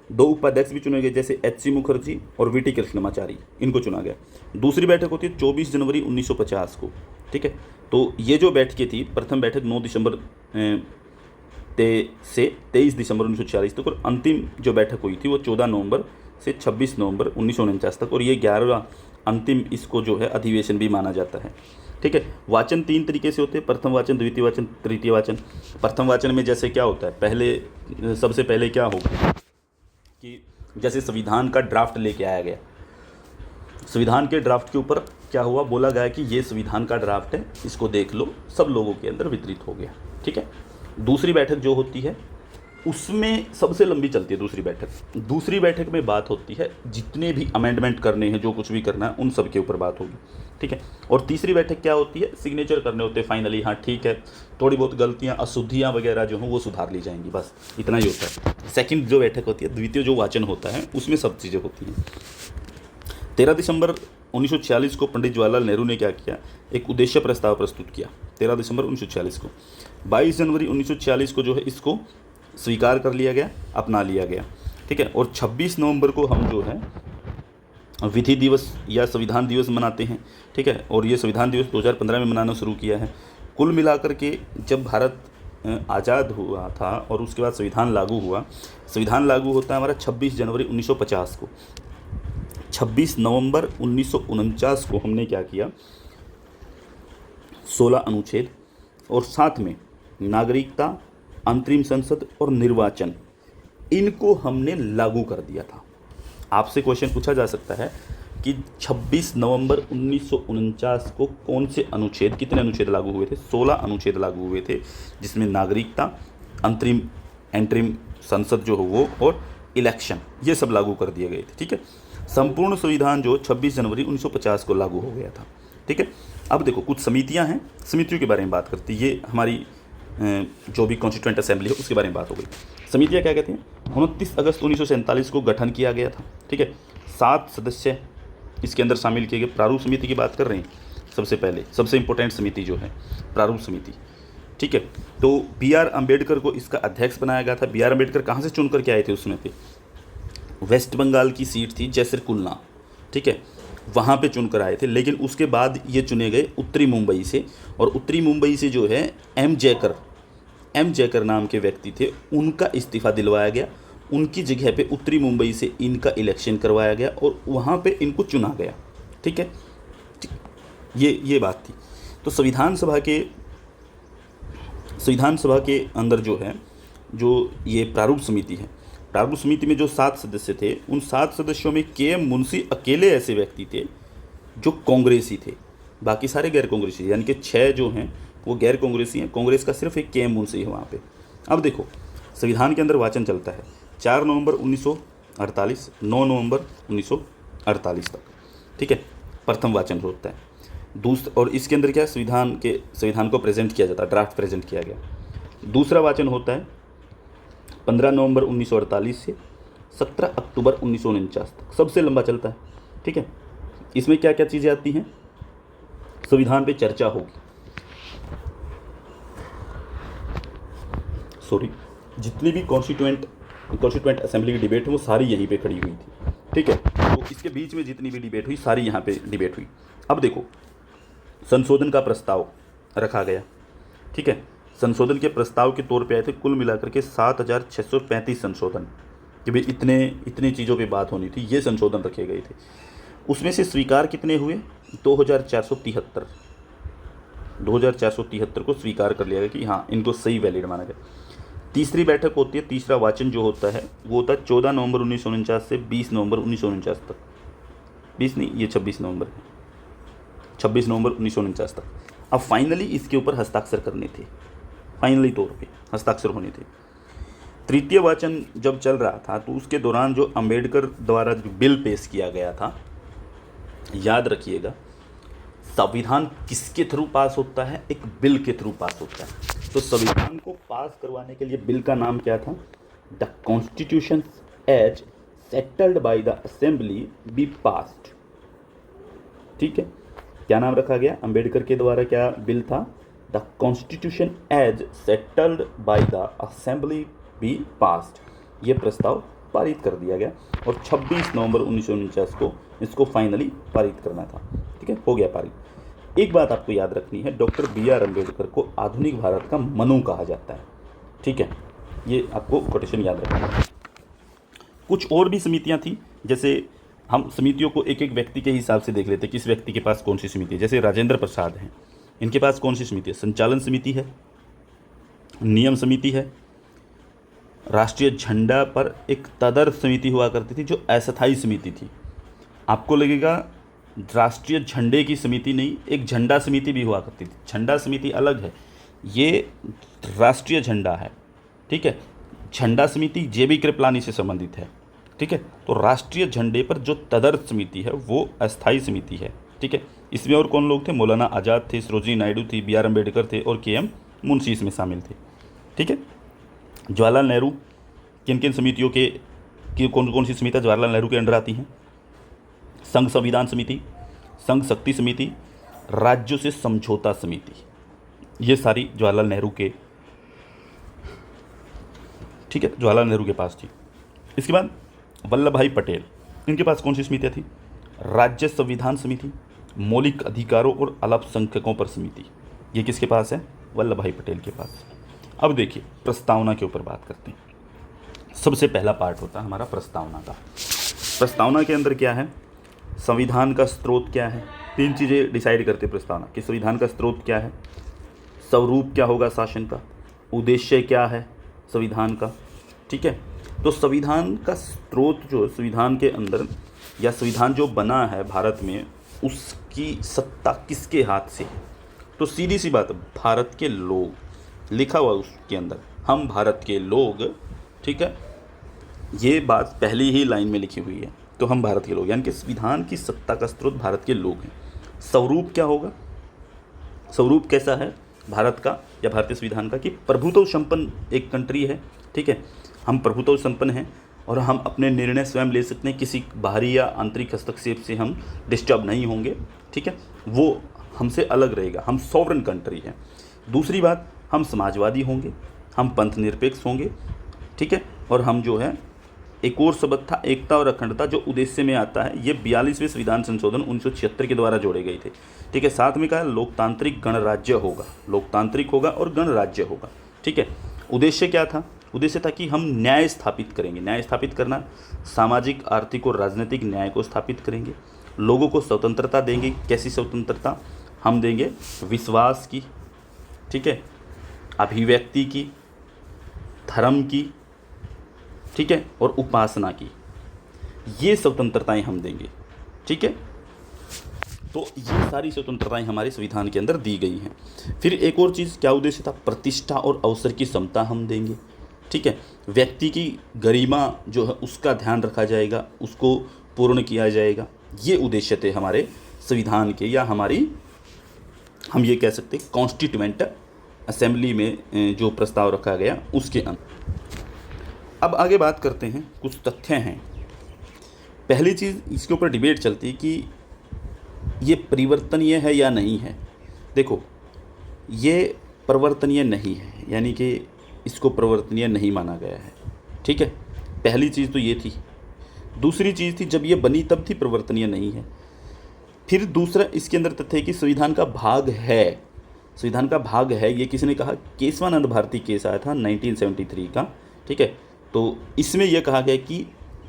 2 उपाध्यक्ष भी चुने गए, जैसे एच.सी. मुखर्जी और वी.टी. कृष्णमाचारी, इनको चुना गया। दूसरी बैठक होती है 24 जनवरी 1950 को, ठीक है। तो ये जो बैठकें थी, प्रथम बैठक 9 दिसंबर से 23 दिसंबर 1946 तक, और अंतिम जो बैठक हुई थी वो 14 नवंबर से 26 नवंबर 1949 तक, और ये 11वां अंतिम इसको जो है अधिवेशन भी माना जाता है, ठीक है। वाचन 3 तरीके से होते हैं, प्रथम वाचन, द्वितीय वाचन, तृतीय वाचन। प्रथम वाचन में जैसे क्या होता है, पहले सबसे पहले क्या होगा कि जैसे संविधान का ड्राफ्ट लेके आया गया, संविधान के ड्राफ्ट के ऊपर क्या हुआ, बोला गया कि ये संविधान का ड्राफ्ट है, इसको देख लो, सब लोगों के अंदर वितरित हो गया, ठीक है। दूसरी बैठक जो होती है उसमें सबसे लंबी चलती है दूसरी बैठक में बात होती है जितने भी अमेंडमेंट करने हैं, जो कुछ भी करना है उन सब के ऊपर बात होगी, ठीक है। और तीसरी बैठक क्या होती है, सिग्नेचर करने होते हैं फाइनली, हाँ ठीक है, थोड़ी बहुत गलतियाँ अशुद्धियाँ वगैरह जो हैं वो सुधार ली जाएंगी, बस इतना ही होता है। सेकंड जो बैठक होती है, द्वितीय जो वाचन होता है, उसमें सब चीज़ें होती हैं। 13 दिसंबर 1946 को पंडित जवाहरलाल नेहरू ने क्या किया, एक उद्देश्य प्रस्ताव प्रस्तुत किया 13 दिसंबर 1946 को। 22 जनवरी 1946 को जो है इसको स्वीकार कर लिया गया, अपना लिया गया, ठीक है। और 26 नवंबर को हम जो है विधि दिवस या संविधान दिवस मनाते हैं, ठीक है। और ये संविधान दिवस 2015 में मनाना शुरू किया है। कुल मिलाकर के जब भारत आज़ाद हुआ था और उसके बाद संविधान लागू हुआ, संविधान लागू होता है हमारा 26 जनवरी 1950 को। 26 नवंबर 1949 को हमने क्या किया, 16 अनुच्छेद और साथ में नागरिकता, अंतरिम संसद और निर्वाचन, इनको हमने लागू कर दिया था। आपसे क्वेश्चन पूछा जा सकता है कि 26 नवंबर 1949 को कौन से अनुच्छेद, कितने अनुच्छेद लागू हुए थे? 16 अनुच्छेद लागू हुए थे, जिसमें नागरिकता, अंतरिम एंटरिम संसद जो हो वो, और इलेक्शन, ये सब लागू कर दिए गए थे। ठीक है, संपूर्ण संविधान जो 26 जनवरी 1950 को लागू हो गया था। ठीक है, अब देखो कुछ समितियां हैं, समितियों के बारे में बात करती है। ये हमारी जो भी कॉन्स्टिट्यूएंट असेंबली है उसके बारे में बात हो गई। समितियां क्या कहती हैं? 29 अगस्त 1947 को गठन किया गया था। ठीक है, 7 सदस्य इसके अंदर शामिल किए गए। प्रारूप समिति की बात कर रहे हैं सबसे पहले, सबसे इंपॉर्टेंट समिति जो है प्रारूप समिति। ठीक है, तो B.R. अम्बेडकर को इसका अध्यक्ष बनाया गया था। B.R. अम्बेडकर कहाँ से चुन करके आए थे उसमें पे? वेस्ट बंगाल की सीट थी जैसरकुलना, ठीक है, वहाँ पे चुनकर आए थे। लेकिन उसके बाद ये चुने गए उत्तरी मुंबई से, और उत्तरी मुंबई से जो है एम जयकर नाम के व्यक्ति थे, उनका इस्तीफ़ा दिलवाया गया। उनकी जगह पे उत्तरी मुंबई से इनका इलेक्शन करवाया गया और वहाँ पे इनको चुना गया। ठीक है, ये बात थी। तो संविधान सभा के अंदर जो है, जो ये प्रारूप समिति है, प्रारूप समिति में जो 7 सदस्य थे, उन 7 सदस्यों में के.एम. मुंशी अकेले ऐसे व्यक्ति थे जो कांग्रेसी थे, बाकी सारे गैर कांग्रेसी, यानी कि 6 जो हैं वो गैर कांग्रेसी हैं। कांग्रेस का सिर्फ एक के.एम. मुंशी है वहाँ पे। अब देखो संविधान के अंदर वाचन चलता है 4 नवंबर 1948, 9 नवंबर 1948 तक। ठीक है, प्रथम वाचन होता है। और इसके अंदर क्या, संविधान को प्रेजेंट किया जाता है, ड्राफ्ट प्रेजेंट किया गया। दूसरा वाचन होता है 15 नवंबर 1948 से 17 अक्टूबर 1949 तक, सबसे लंबा चलता है। ठीक है, इसमें क्या क्या चीज़ें आती हैं? संविधान पे चर्चा होगी, जितनी भी कॉन्स्टिट्यूएंट असेंबली की डिबेट है वो सारी यहीं पे खड़ी हुई थी। ठीक है, तो इसके बीच में जितनी भी डिबेट हुई सारी यहाँ पे डिबेट हुई। अब देखो संशोधन का प्रस्ताव रखा गया। ठीक है, संशोधन के प्रस्ताव के तौर पे आए थे कुल मिलाकर के 7635 संशोधन, कि भाई इतनी चीज़ों पे बात होनी थी, ये संशोधन रखे गए थे। उसमें से स्वीकार कितने हुए? 2473 को स्वीकार कर लिया गया कि हाँ इनको सही वैलिड माना गया। तीसरी बैठक होती है, तीसरा वाचन जो होता है वो होता है 14 नवंबर 1949 से 20 नवंबर 1949 तक। 20 नहीं, ये 26 नवंबर है, 26 नवंबर 1949 तक। अब फाइनली इसके ऊपर हस्ताक्षर करने थे, फाइनली तौर पे हस्ताक्षर होने थे। तृतीय वाचन जब चल रहा था तो उसके दौरान जो अंबेडकर द्वारा जो बिल पेश किया गया था, याद रखिएगा संविधान किसके थ्रू पास होता है? एक बिल के थ्रू पास होता है। तो संविधान को पास करवाने के लिए बिल का नाम क्या था? The constitution as settled by the assembly be passed. ठीक है, क्या नाम रखा गया? अंबेडकर के द्वारा क्या बिल था? The constitution as settled by the assembly be passed. ये प्रस्ताव पारित कर दिया गया और 26 नवंबर 1949 को इसको फाइनली पारित करना था। ठीक है, हो गया पारित। एक बात आपको याद रखनी है, डॉक्टर B.R. अम्बेडकर को आधुनिक भारत का मनु कहा जाता है। ठीक है, ये आपको कोटेशन याद रखना है। कुछ और भी समितियां थी, जैसे हम समितियों को एक एक व्यक्ति के हिसाब से देख लेते हैं, किस व्यक्ति के पास कौन सी समिति है। जैसे राजेंद्र प्रसाद हैं, इनके पास कौन सी समिति है? संचालन समिति है, नियम समिति है, राष्ट्रीय झंडा पर एक तदर्थ समिति हुआ करती थी जो अस्थायी समिति थी। आपको लगेगा राष्ट्रीय झंडे की समिति नहीं, एक झंडा समिति भी हुआ करती थी। झंडा समिति अलग है, ये राष्ट्रीय झंडा है। ठीक है, झंडा समिति जे.बी. कृपलानी से संबंधित है। ठीक है, तो राष्ट्रीय झंडे पर जो तदर्थ समिति है वो अस्थायी समिति है। ठीक है, इसमें और कौन लोग थे? मौलाना आज़ाद थे, सरोजिनी नायडू थी, B.R. अम्बेडकर थे और के.एम. मुंशी इसमें शामिल थे। ठीक है, जवाहरलाल नेहरू, किन किन समितियों की कौन सी समितियाँ जवाहरलाल नेहरू के अंडर आती हैं? संघ संविधान समिति, संघ शक्ति समिति, राज्यों से समझौता समिति, ये सारी जवाहरलाल नेहरू के, ठीक है, जवाहरलाल नेहरू के पास थी। इसके बाद वल्लभ भाई पटेल, इनके पास कौन सी समितियाँ थी? राज्य संविधान समिति, मौलिक अधिकारों और अल्पसंख्यकों पर समिति, ये किसके पास है? वल्लभ भाई पटेल के पास। अब देखिए प्रस्तावना के ऊपर बात करते हैं। सबसे पहला पार्ट होता है हमारा प्रस्तावना का। प्रस्तावना के अंदर क्या है? संविधान का स्रोत क्या है? 3 चीज़ें डिसाइड करते प्रस्तावना कि संविधान का स्रोत क्या है, स्वरूप क्या होगा शासन का, उद्देश्य क्या है संविधान का। ठीक है, तो संविधान का स्रोत जो संविधान के अंदर या संविधान जो बना है भारत में उसकी सत्ता किसके हाथ से है? तो सीधी सी बात, भारत के लोग, लिखा हुआ उसके अंदर हम भारत के लोग, ठीक है, ये बात पहली ही लाइन में लिखी हुई है। तो हम भारत के लोग, यानी कि संविधान की सत्ता का स्रोत भारत के लोग हैं। स्वरूप क्या होगा? स्वरूप कैसा है भारत का या भारतीय संविधान का? कि प्रभुत्व संपन्न एक कंट्री है, ठीक है, हम प्रभुत्व संपन्न हैं और हम अपने निर्णय स्वयं ले सकते हैं, किसी बाहरी या आंतरिक हस्तक्षेप से हम डिस्टर्ब नहीं होंगे, ठीक है, वो हमसे अलग रहेगा, हम सॉवरेन कंट्री हैं। दूसरी बात, हम समाजवादी होंगे, हम पंथ निरपेक्ष होंगे, ठीक है, और हम जो है एक और शब्द था एकता और अखंडता, जो उद्देश्य में आता है, ये 42वें संविधान संशोधन 1976 के द्वारा जोड़े गए थे, ठीक है। साथ में कहा लोकतांत्रिक गणराज्य होगा, लोकतांत्रिक होगा और गणराज्य होगा, ठीक है। उद्देश्य क्या था? उद्देश्य था कि हम न्याय स्थापित करेंगे। न्याय स्थापित करना, सामाजिक, आर्थिक और राजनीतिक न्याय को स्थापित करेंगे। लोगों को स्वतंत्रता देंगे। कैसी स्वतंत्रता? हम देंगे विश्वास की, ठीक है, अभिव्यक्ति की, धर्म की, ठीक है, और उपासना की। ये स्वतंत्रताएं हम देंगे, ठीक है। तो ये सारी स्वतंत्रताएं हमारे संविधान के अंदर दी गई हैं। फिर एक और चीज़, क्या उद्देश्य था? प्रतिष्ठा और अवसर की समता हम देंगे, ठीक है। व्यक्ति की गरिमा जो है उसका ध्यान रखा जाएगा, उसको पूर्ण किया जाएगा। ये उद्देश्य थे हमारे संविधान के, या हमारी, हम ये कह सकते हैं, कॉन्स्टिट्यूएंट असेंबली में जो प्रस्ताव रखा गया उसके अंदर। अब आगे बात करते हैं, कुछ तथ्य हैं। पहली चीज़, इसके ऊपर डिबेट चलती है कि ये परिवर्तनीय है या नहीं है। देखो, ये परिवर्तनीय नहीं है, यानी कि इसको परिवर्तनीय नहीं माना गया है, ठीक है। पहली चीज़ तो ये थी। दूसरी चीज़ थी, जब ये बनी तब थी, परिवर्तनीय नहीं है। फिर दूसरा इसके अंदर तथ्य है कि संविधान का भाग है, संविधान का भाग है। ये किसने कहा? केशवानंद भारती केस आया था 1973 का, ठीक है। तो इसमें यह कहा गया कि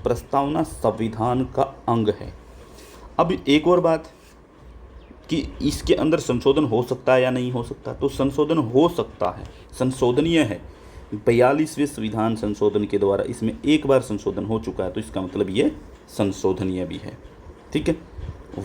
प्रस्तावना संविधान का अंग है। अब एक और बात कि इसके अंदर संशोधन हो सकता है या नहीं हो सकता, तो संशोधन हो सकता है, संशोधनीय है। 42वें संविधान संशोधन के द्वारा इसमें एक बार संशोधन हो चुका है, तो इसका मतलब ये संशोधनीय भी है, ठीक है।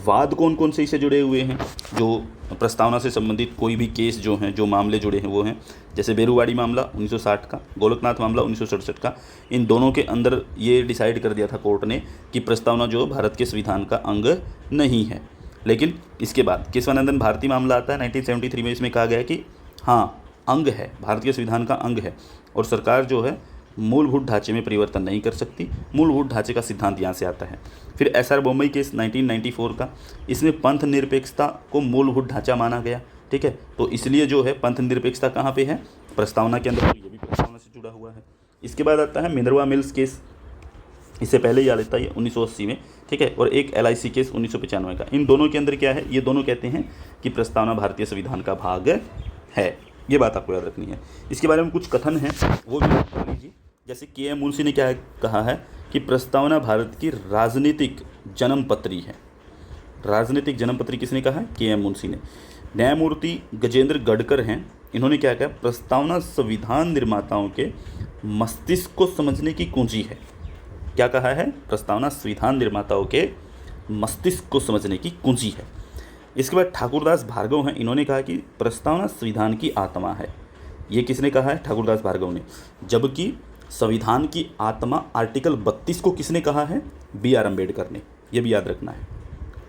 वाद कौन कौन से इससे जुड़े हुए हैं? जो प्रस्तावना से संबंधित कोई भी केस जो हैं, जो मामले जुड़े हैं, वो हैं जैसे बेरुवाड़ी मामला 1960 का, गोलकनाथ मामला 1967 का। इन दोनों के अंदर ये डिसाइड कर दिया था कोर्ट ने कि प्रस्तावना जो भारत के संविधान का अंग नहीं है। लेकिन इसके बाद केशवानंदन भारती मामला आता है 1973 में। इसमें कहा गया कि हाँ, अंग है, भारत के संविधान का अंग है, और सरकार जो है मूलभूत ढांचे में परिवर्तन नहीं कर सकती। मूलभूत ढांचे का सिद्धांत यहाँ से आता है। फिर SR बोम्बई केस 1994 का, इसमें पंथ निरपेक्षता को मूलभूत ढांचा माना गया, ठीक है। तो इसलिए जो है पंथ निरपेक्षता कहाँ पे है? प्रस्तावना के अंदर, ये भी प्रस्तावना से जुड़ा हुआ है। इसके बाद आता है मिनर्वा मिल्स केस, इससे पहले ही आ लेता है 1980 में, ठीक है, और एक LIC केस 1995 का। इन दोनों के अंदर क्या है? ये दोनों कहते हैं कि प्रस्तावना भारतीय संविधान का भाग है। ये बात आपको याद रखनी है। इसके बारे में कुछ कथन हैं, वो भी नोट कर लीजिए। जैसे KM मुंशी ने क्या कहा है कि प्रस्तावना भारत की राजनीतिक जन्मपत्री है। राजनीतिक जन्मपत्री किसने कहा है? KM मुंशी ने। न्यायमूर्ति गजेंद्र गढ़कर हैं, इन्होंने क्या कहा? प्रस्तावना संविधान निर्माताओं के मस्तिष्क को समझने की कुंजी है। क्या कहा है? प्रस्तावना संविधान निर्माताओं के मस्तिष्क को समझने की कुंजी है। इसके बाद ठाकुरदास भार्गव हैं, इन्होंने कहा कि प्रस्तावना संविधान की आत्मा है। ये किसने कहा है? ठाकुरदास भार्गव ने। जबकि संविधान की आत्मा आर्टिकल 32 को किसने कहा है? BR अम्बेडकर ने। ये भी याद रखना है।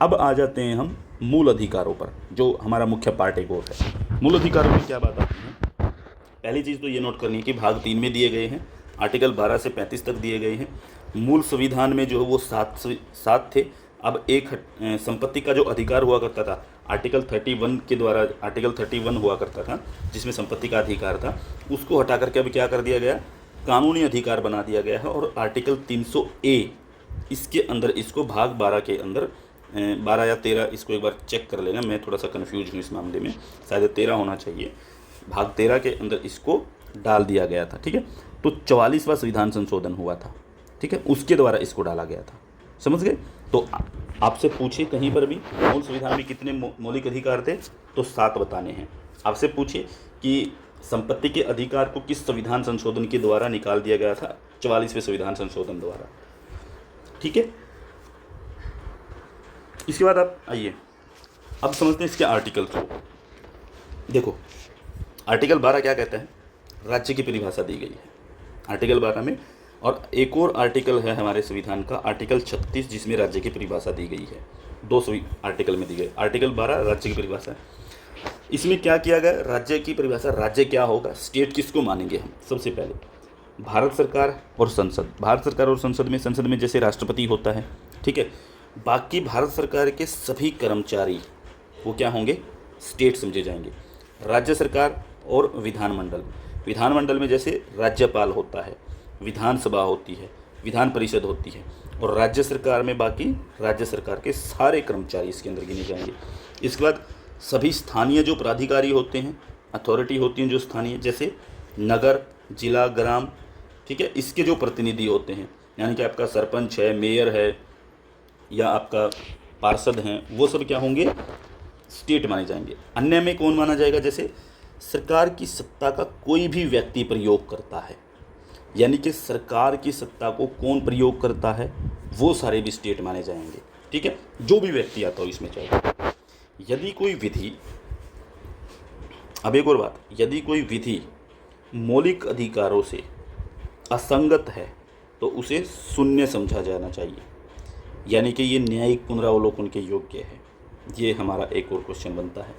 अब आ जाते हैं हम मूल अधिकारों पर, जो हमारा मुख्य पार्ट एक और है। मूल अधिकारों में क्या बात आती है? पहली चीज़ तो ये नोट करनी है कि भाग 3 में दिए गए हैं, आर्टिकल 12 से 35 तक दिए गए हैं। मूल संविधान में जो है वो 7 थे। अब एक संपत्ति का जो अधिकार हुआ करता था आर्टिकल 31 के द्वारा, आर्टिकल 31 हुआ करता था जिसमें संपत्ति का अधिकार था, उसको हटा करके अब क्या कर दिया गया? कानूनी अधिकार बना दिया गया है। और आर्टिकल 300A इसके अंदर इसको भाग 12 के अंदर 12 या 13, इसको एक बार चेक कर लेना, मैं थोड़ा सा कन्फ्यूज हूँ इस मामले में, शायद 13 होना चाहिए। भाग 13 के अंदर इसको डाल दिया गया था, ठीक है। तो 44वां संविधान संशोधन हुआ था, ठीक है, उसके द्वारा इसको डाला गया था। समझ गए? तो आपसे पूछे कहीं पर भी मूल संविधान में कितने मौलिक अधिकार थे, तो 7 बताने हैं। आपसे पूछे कि संपत्ति के अधिकार को किस संविधान संशोधन के द्वारा निकाल दिया गया था? 44वें संविधान संशोधन द्वारा, ठीक है। इसके बाद आप आइए, अब समझते हैं इसके आर्टिकल को। देखो आर्टिकल 12 क्या कहता है, राज्य की परिभाषा दी गई है आर्टिकल 12 में। और एक और आर्टिकल है हमारे संविधान का आर्टिकल 36, जिसमें राज्य की परिभाषा दी गई है। दो आर्टिकल में दी गई, आर्टिकल 12 राज्य की परिभाषा। इसमें क्या किया गया, राज्य की परिभाषा, राज्य क्या होगा, स्टेट किसको मानेंगे हम। सबसे पहले भारत सरकार और संसद, भारत सरकार और संसद में जैसे राष्ट्रपति होता है, ठीक है, बाकी भारत सरकार के सभी कर्मचारी वो क्या होंगे, स्टेट समझे जाएंगे। राज्य सरकार और विधानमंडल, विधानमंडल में जैसे राज्यपाल होता है, विधानसभा होती है, विधान परिषद होती है, और राज्य सरकार में बाकी राज्य सरकार के सारे कर्मचारी इसके अंदर गिने जाएंगे। इसके बाद सभी स्थानीय जो प्राधिकारी होते हैं, अथॉरिटी होती हैं जो स्थानीय, जैसे नगर, जिला, ग्राम, ठीक है, इसके जो प्रतिनिधि होते हैं, यानी कि आपका सरपंच है, मेयर है, या आपका पार्षद हैं, वो सब क्या होंगे, स्टेट माने जाएंगे। अन्य में कौन माना जाएगा, जैसे सरकार की सत्ता का कोई भी व्यक्ति प्रयोग करता है, यानी कि सरकार की सत्ता को कौन प्रयोग करता है, वो सारे भी स्टेट माने जाएंगे, ठीक है, जो भी व्यक्ति आता हो इसमें चाहिए। यदि कोई विधि, अब एक और बात, यदि कोई विधि मौलिक अधिकारों से असंगत है तो उसे शून्य समझा जाना चाहिए, यानी कि ये न्यायिक पुनरावलोकन के योग्य है। ये हमारा एक और क्वेश्चन बनता है,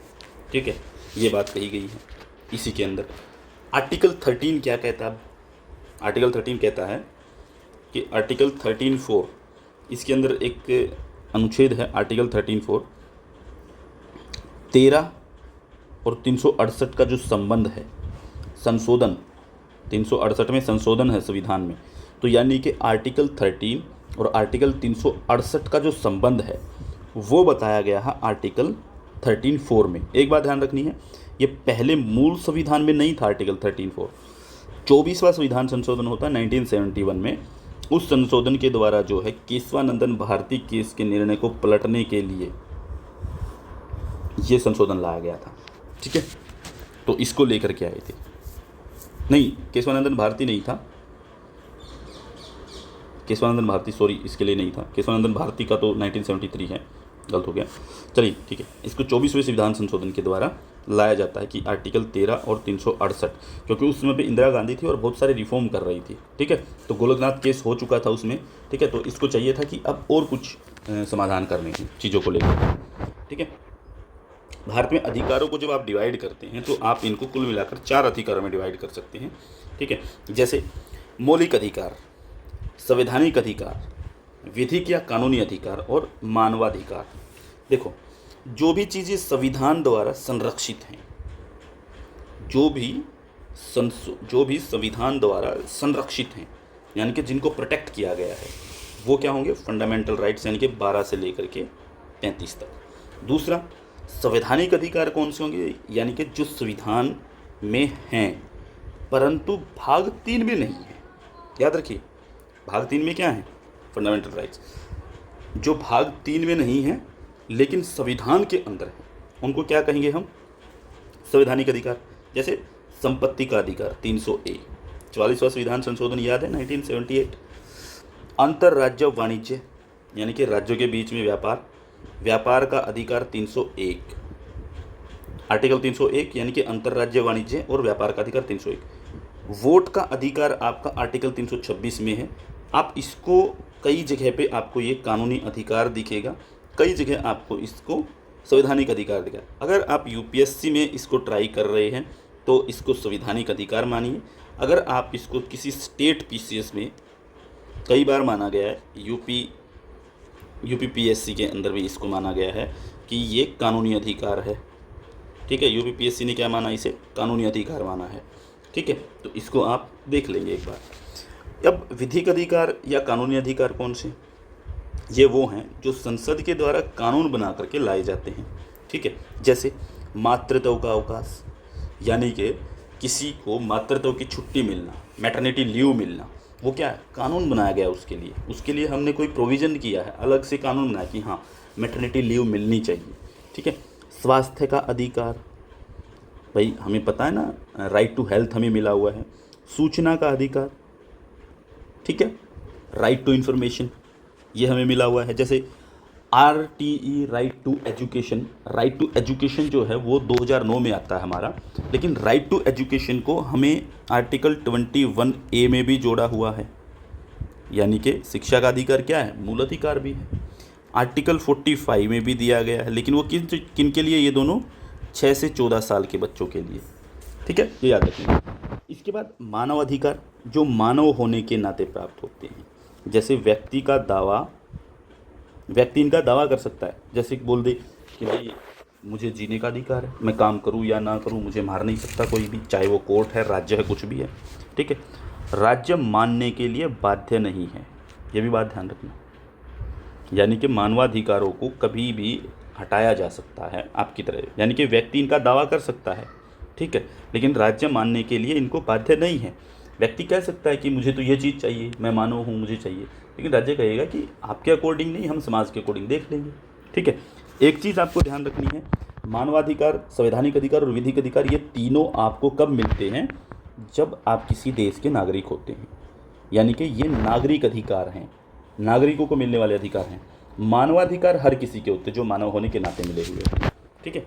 ठीक है, ये बात कही गई है इसी के अंदर। आर्टिकल 13 क्या कहता है, आर्टिकल 13 कहता है कि आर्टिकल 13(4), इसके अंदर एक अनुच्छेद है आर्टिकल 13(4), 13 और 368 का जो संबंध है, संशोधन 368 में संशोधन है संविधान में, तो यानी कि आर्टिकल 13 और आर्टिकल 368 का जो संबंध है वो बताया गया है आर्टिकल 13(4) में। एक बात ध्यान रखनी है, ये पहले मूल संविधान में नहीं था आर्टिकल 13(4), 24वां संविधान संशोधन होता है 1971 में। उस संशोधन के द्वारा जो है केशवानंदन भारती केस के निर्णय को पलटने के लिए ये संशोधन लाया गया था, ठीक है, तो इसको लेकर के आए थे। नहीं, केशवानंदन भारती नहीं था, केशवानंदन भारती, सॉरी, इसके लिए नहीं था, केशवानंदन भारती का तो 1973 है, गलत हो गया, चलिए ठीक है। इसको 24वें संविधान संशोधन के द्वारा लाया जाता है कि आर्टिकल 13 और 368, क्योंकि उस समय पे इंदिरा गांधी थी और बहुत सारे रिफॉर्म कर रही थी, ठीक है, तो गोलकनाथ केस हो चुका था उसमें, ठीक है, तो इसको चाहिए था कि अब और कुछ समाधान करने की चीज़ों को लेकर, ठीक है। भारत में अधिकारों को जब आप डिवाइड करते हैं तो आप इनको कुल मिलाकर 4 अधिकारों में डिवाइड कर सकते हैं, ठीक है, जैसे मौलिक अधिकार, संवैधानिक अधिकार, विधिक या कानूनी अधिकार और मानवाधिकार। देखो, जो भी चीज़ें संविधान द्वारा संरक्षित हैं, जो भी संविधान द्वारा संरक्षित हैं, यानी कि जिनको प्रोटेक्ट किया गया है, वो क्या होंगे, फंडामेंटल राइट्स, यानी कि 12 से लेकर के 35 तक। दूसरा, संवैधानिक अधिकार कौन से होंगे, यानी कि जो संविधान में हैं परंतु भाग 3 में नहीं है। याद रखिए, भाग 3 में क्या है, फंडामेंटल राइट्स, जो भाग 3 में नहीं है लेकिन संविधान के अंदर है, उनको क्या कहेंगे हम, संवैधानिक अधिकार। जैसे संपत्ति का अधिकार 300A, 44वां संविधान संशोधन याद है 1978। अंतर्राज्य वाणिज्य, यानी कि राज्यों के बीच में व्यापार का अधिकार 301, आर्टिकल 301, यानी कि अंतर्राज्य वाणिज्य और व्यापार का अधिकार 301। वोट का अधिकार आपका आर्टिकल 326 में है। आप इसको कई जगह पे आपको ये कानूनी अधिकार दिखेगा, कई जगह आपको इसको संवैधानिक अधिकार दिखेगा। अगर आप यूपीएससी में इसको ट्राई कर रहे हैं तो इसको संवैधानिक अधिकार मानिए। अगर आप इसको किसी स्टेट पीसीएस में, कई बार माना गया है, यूपीपीएससी के अंदर भी इसको माना गया है कि ये कानूनी अधिकार है, ठीक है, यूपीपीएससी ने क्या माना, इसे कानूनी अधिकार माना है, ठीक है, तो इसको आप देख लेंगे एक बार। अब विधिक अधिकार या कानूनी अधिकार कौन से, ये वो हैं जो संसद के द्वारा कानून बना करके लाए जाते हैं, ठीक है, जैसे मातृत्व का अवकाश, यानी कि किसी को मातृत्व की छुट्टी मिलना, मैटरनिटी लीव मिलना, वो क्या है, कानून बनाया गया उसके लिए हमने कोई प्रोविज़न किया है, अलग से कानून बनाया कि हाँ मैटरनिटी लीव मिलनी चाहिए, ठीक है। स्वास्थ्य का अधिकार, भाई हमें पता है ना, राइट टू हेल्थ हमें मिला हुआ है। सूचना का अधिकार, ठीक है, राइट टू इन्फॉर्मेशन, ये हमें मिला हुआ है। जैसे RTE, right to education. Right to education जो है वो 2009 में आता है हमारा, लेकिन राइट टू एजुकेशन को हमें आर्टिकल 21A में भी जोड़ा हुआ है, यानी कि शिक्षा का अधिकार क्या है, मूल अधिकार भी है। आर्टिकल 45 में भी दिया गया है, लेकिन वो किन किन के लिए, ये दोनों 6 से 14 साल के बच्चों के लिए, ठीक है, ये याद रखिए। इसके बाद मानव अधिकार जो मानव होने के नाते प्राप्त होते हैं, जैसे व्यक्ति इनका दावा कर सकता है, जैसे बोल दे कि भाई मुझे जीने का अधिकार है, मैं काम करूं या ना करूं, मुझे मार नहीं सकता कोई भी, चाहे वो कोर्ट है, राज्य है, कुछ भी है, ठीक है। राज्य मानने के लिए बाध्य नहीं है, ये भी बात ध्यान रखना, यानी कि मानवाधिकारों को कभी भी हटाया जा सकता है आपकी तरह, यानी कि व्यक्ति इनका दावा कर सकता है, ठीक है, लेकिन राज्य मानने के लिए इनको बाध्य नहीं है। व्यक्ति कह सकता है कि मुझे तो ये चीज़ चाहिए, मैं मानव हूँ, मुझे चाहिए, लेकिन राज्य कहेगा कि आपके अकॉर्डिंग नहीं, हम समाज के अकॉर्डिंग देख लेंगे, ठीक है। एक चीज़ आपको ध्यान रखनी है, मानवाधिकार, संवैधानिक अधिकार और विधिक अधिकार, ये तीनों आपको कब मिलते हैं, जब आप किसी देश के नागरिक होते हैं, यानी कि ये नागरिक अधिकार हैं, नागरिकों को मिलने वाले अधिकार हैं। मानवाधिकार हर किसी के होते हैं जो मानव होने के नाते मिले हुए हैं, ठीक है।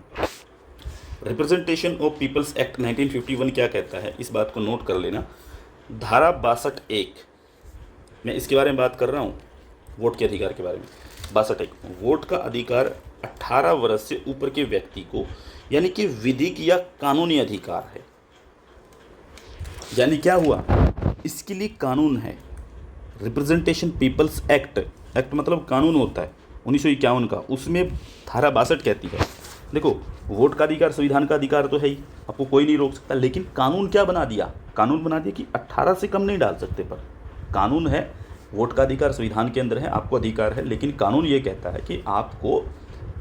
रिप्रेजेंटेशन ऑफ पीपल्स एक्ट 1951 क्या कहता है, इस बात को नोट कर लेना। धारा 62(1), मैं इसके बारे में बात कर रहा हूँ, वोट के अधिकार के बारे में। 62(1), वोट का अधिकार 18 वर्ष से ऊपर के व्यक्ति को, यानी कि विधिक या कानूनी अधिकार है। यानी क्या हुआ, इसके लिए कानून है। रिप्रेजेंटेशन पीपल्स एक्ट, एक्ट मतलब कानून होता है 1951 का, उसमें धारा 62 कहती है, देखो वोट का अधिकार संविधान का अधिकार तो है ही, आपको कोई नहीं रोक सकता, लेकिन कानून क्या बना दिया, कानून बना दिया कि 18 से कम नहीं डाल सकते, पर कानून है, वोट का अधिकार संविधान के अंदर है, आपको अधिकार है, लेकिन कानून ये कहता है कि आपको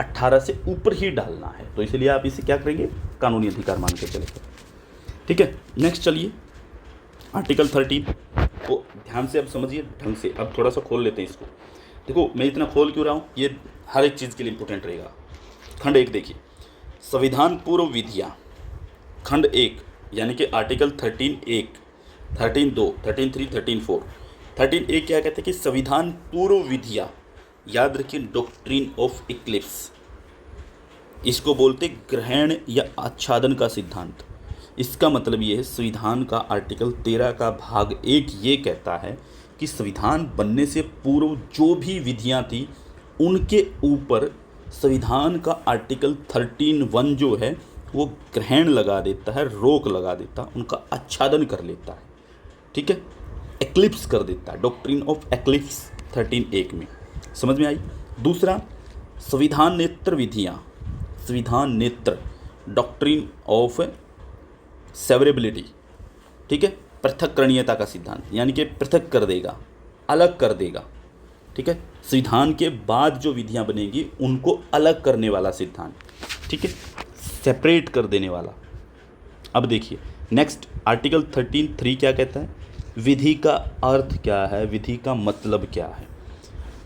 18 से ऊपर ही डालना है, तो इसलिए आप इसे क्या करेंगे, कानूनी अधिकार मान के चलेंगे, ठीक है। नेक्स्ट चलिए, आर्टिकल 13 को ध्यान से अब समझिए ढंग से, अब थोड़ा सा खोल लेते हैं इसको। देखो मैं इतना खोल क्यों रहा हूँ, ये हर एक चीज़ के लिए इंपॉर्टेंट रहेगा। खंड 1 देखिए, संविधान पूर्व विधियाँ, खंड 1 यानी कि आर्टिकल 13(1), 13(2), 13(3), 13(4). 13(1) क्या कहते हैं कि संविधान पूर्व विधियाँ, याद रखिए, डॉक्ट्रिन ऑफ इक्लिप्स, इसको बोलते ग्रहण या आच्छादन का सिद्धांत। इसका मतलब ये है, संविधान का आर्टिकल 13 का भाग 1 ये कहता है कि संविधान बनने से पूर्व जो भी विधियां थी उनके ऊपर संविधान का आर्टिकल 13(1) जो है वो ग्रहण लगा देता है, रोक लगा देता है, उनका आच्छादन कर लेता है, ठीक है, एक्लिप्स कर देता है, डॉक्ट्रिन ऑफ एक्लिप्स 13(1) में, समझ में आई। दूसरा, संविधान नेत्र विधियाँ, संविधान नेत्र, डॉक्ट्रिन ऑफ सेवरेबिलिटी, ठीक है, पृथक्करणीयता का सिद्धांत, यानी कि पृथक कर देगा, अलग कर देगा, ठीक है, संविधान के बाद जो विधियां बनेगी उनको अलग करने वाला सिद्धांत, ठीक है, सेपरेट कर देने वाला। अब देखिए नेक्स्ट, आर्टिकल 13(3) क्या कहता है, विधि का अर्थ क्या है, विधि का मतलब क्या है,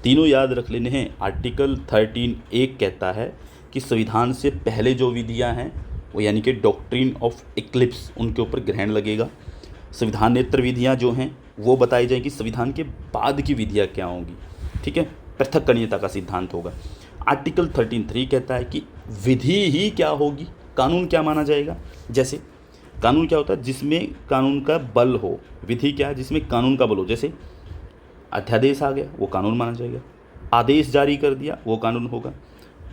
तीनों याद रख लेने हैं। आर्टिकल 13(1) कहता है कि संविधान से पहले जो विधियां हैं वो यानी कि डॉक्ट्रिन ऑफ इक्लिप्स, उनके ऊपर ग्रहण लगेगा। संविधान नेत्र विधियाँ जो हैं वो बताई जाएंगी, संविधान के बाद की विधियाँ क्या होंगी, ठीक है, पृथक्करणीयता का सिद्धांत होगा। आर्टिकल 13(3) कहता है कि विधि ही क्या होगी, कानून क्या माना जाएगा। जैसे कानून क्या होता है, जिसमें कानून का बल हो, विधि क्या है, जिसमें कानून का बल हो। जैसे अध्यादेश आ गया वो कानून माना जाएगा, आदेश जारी कर दिया वो कानून होगा,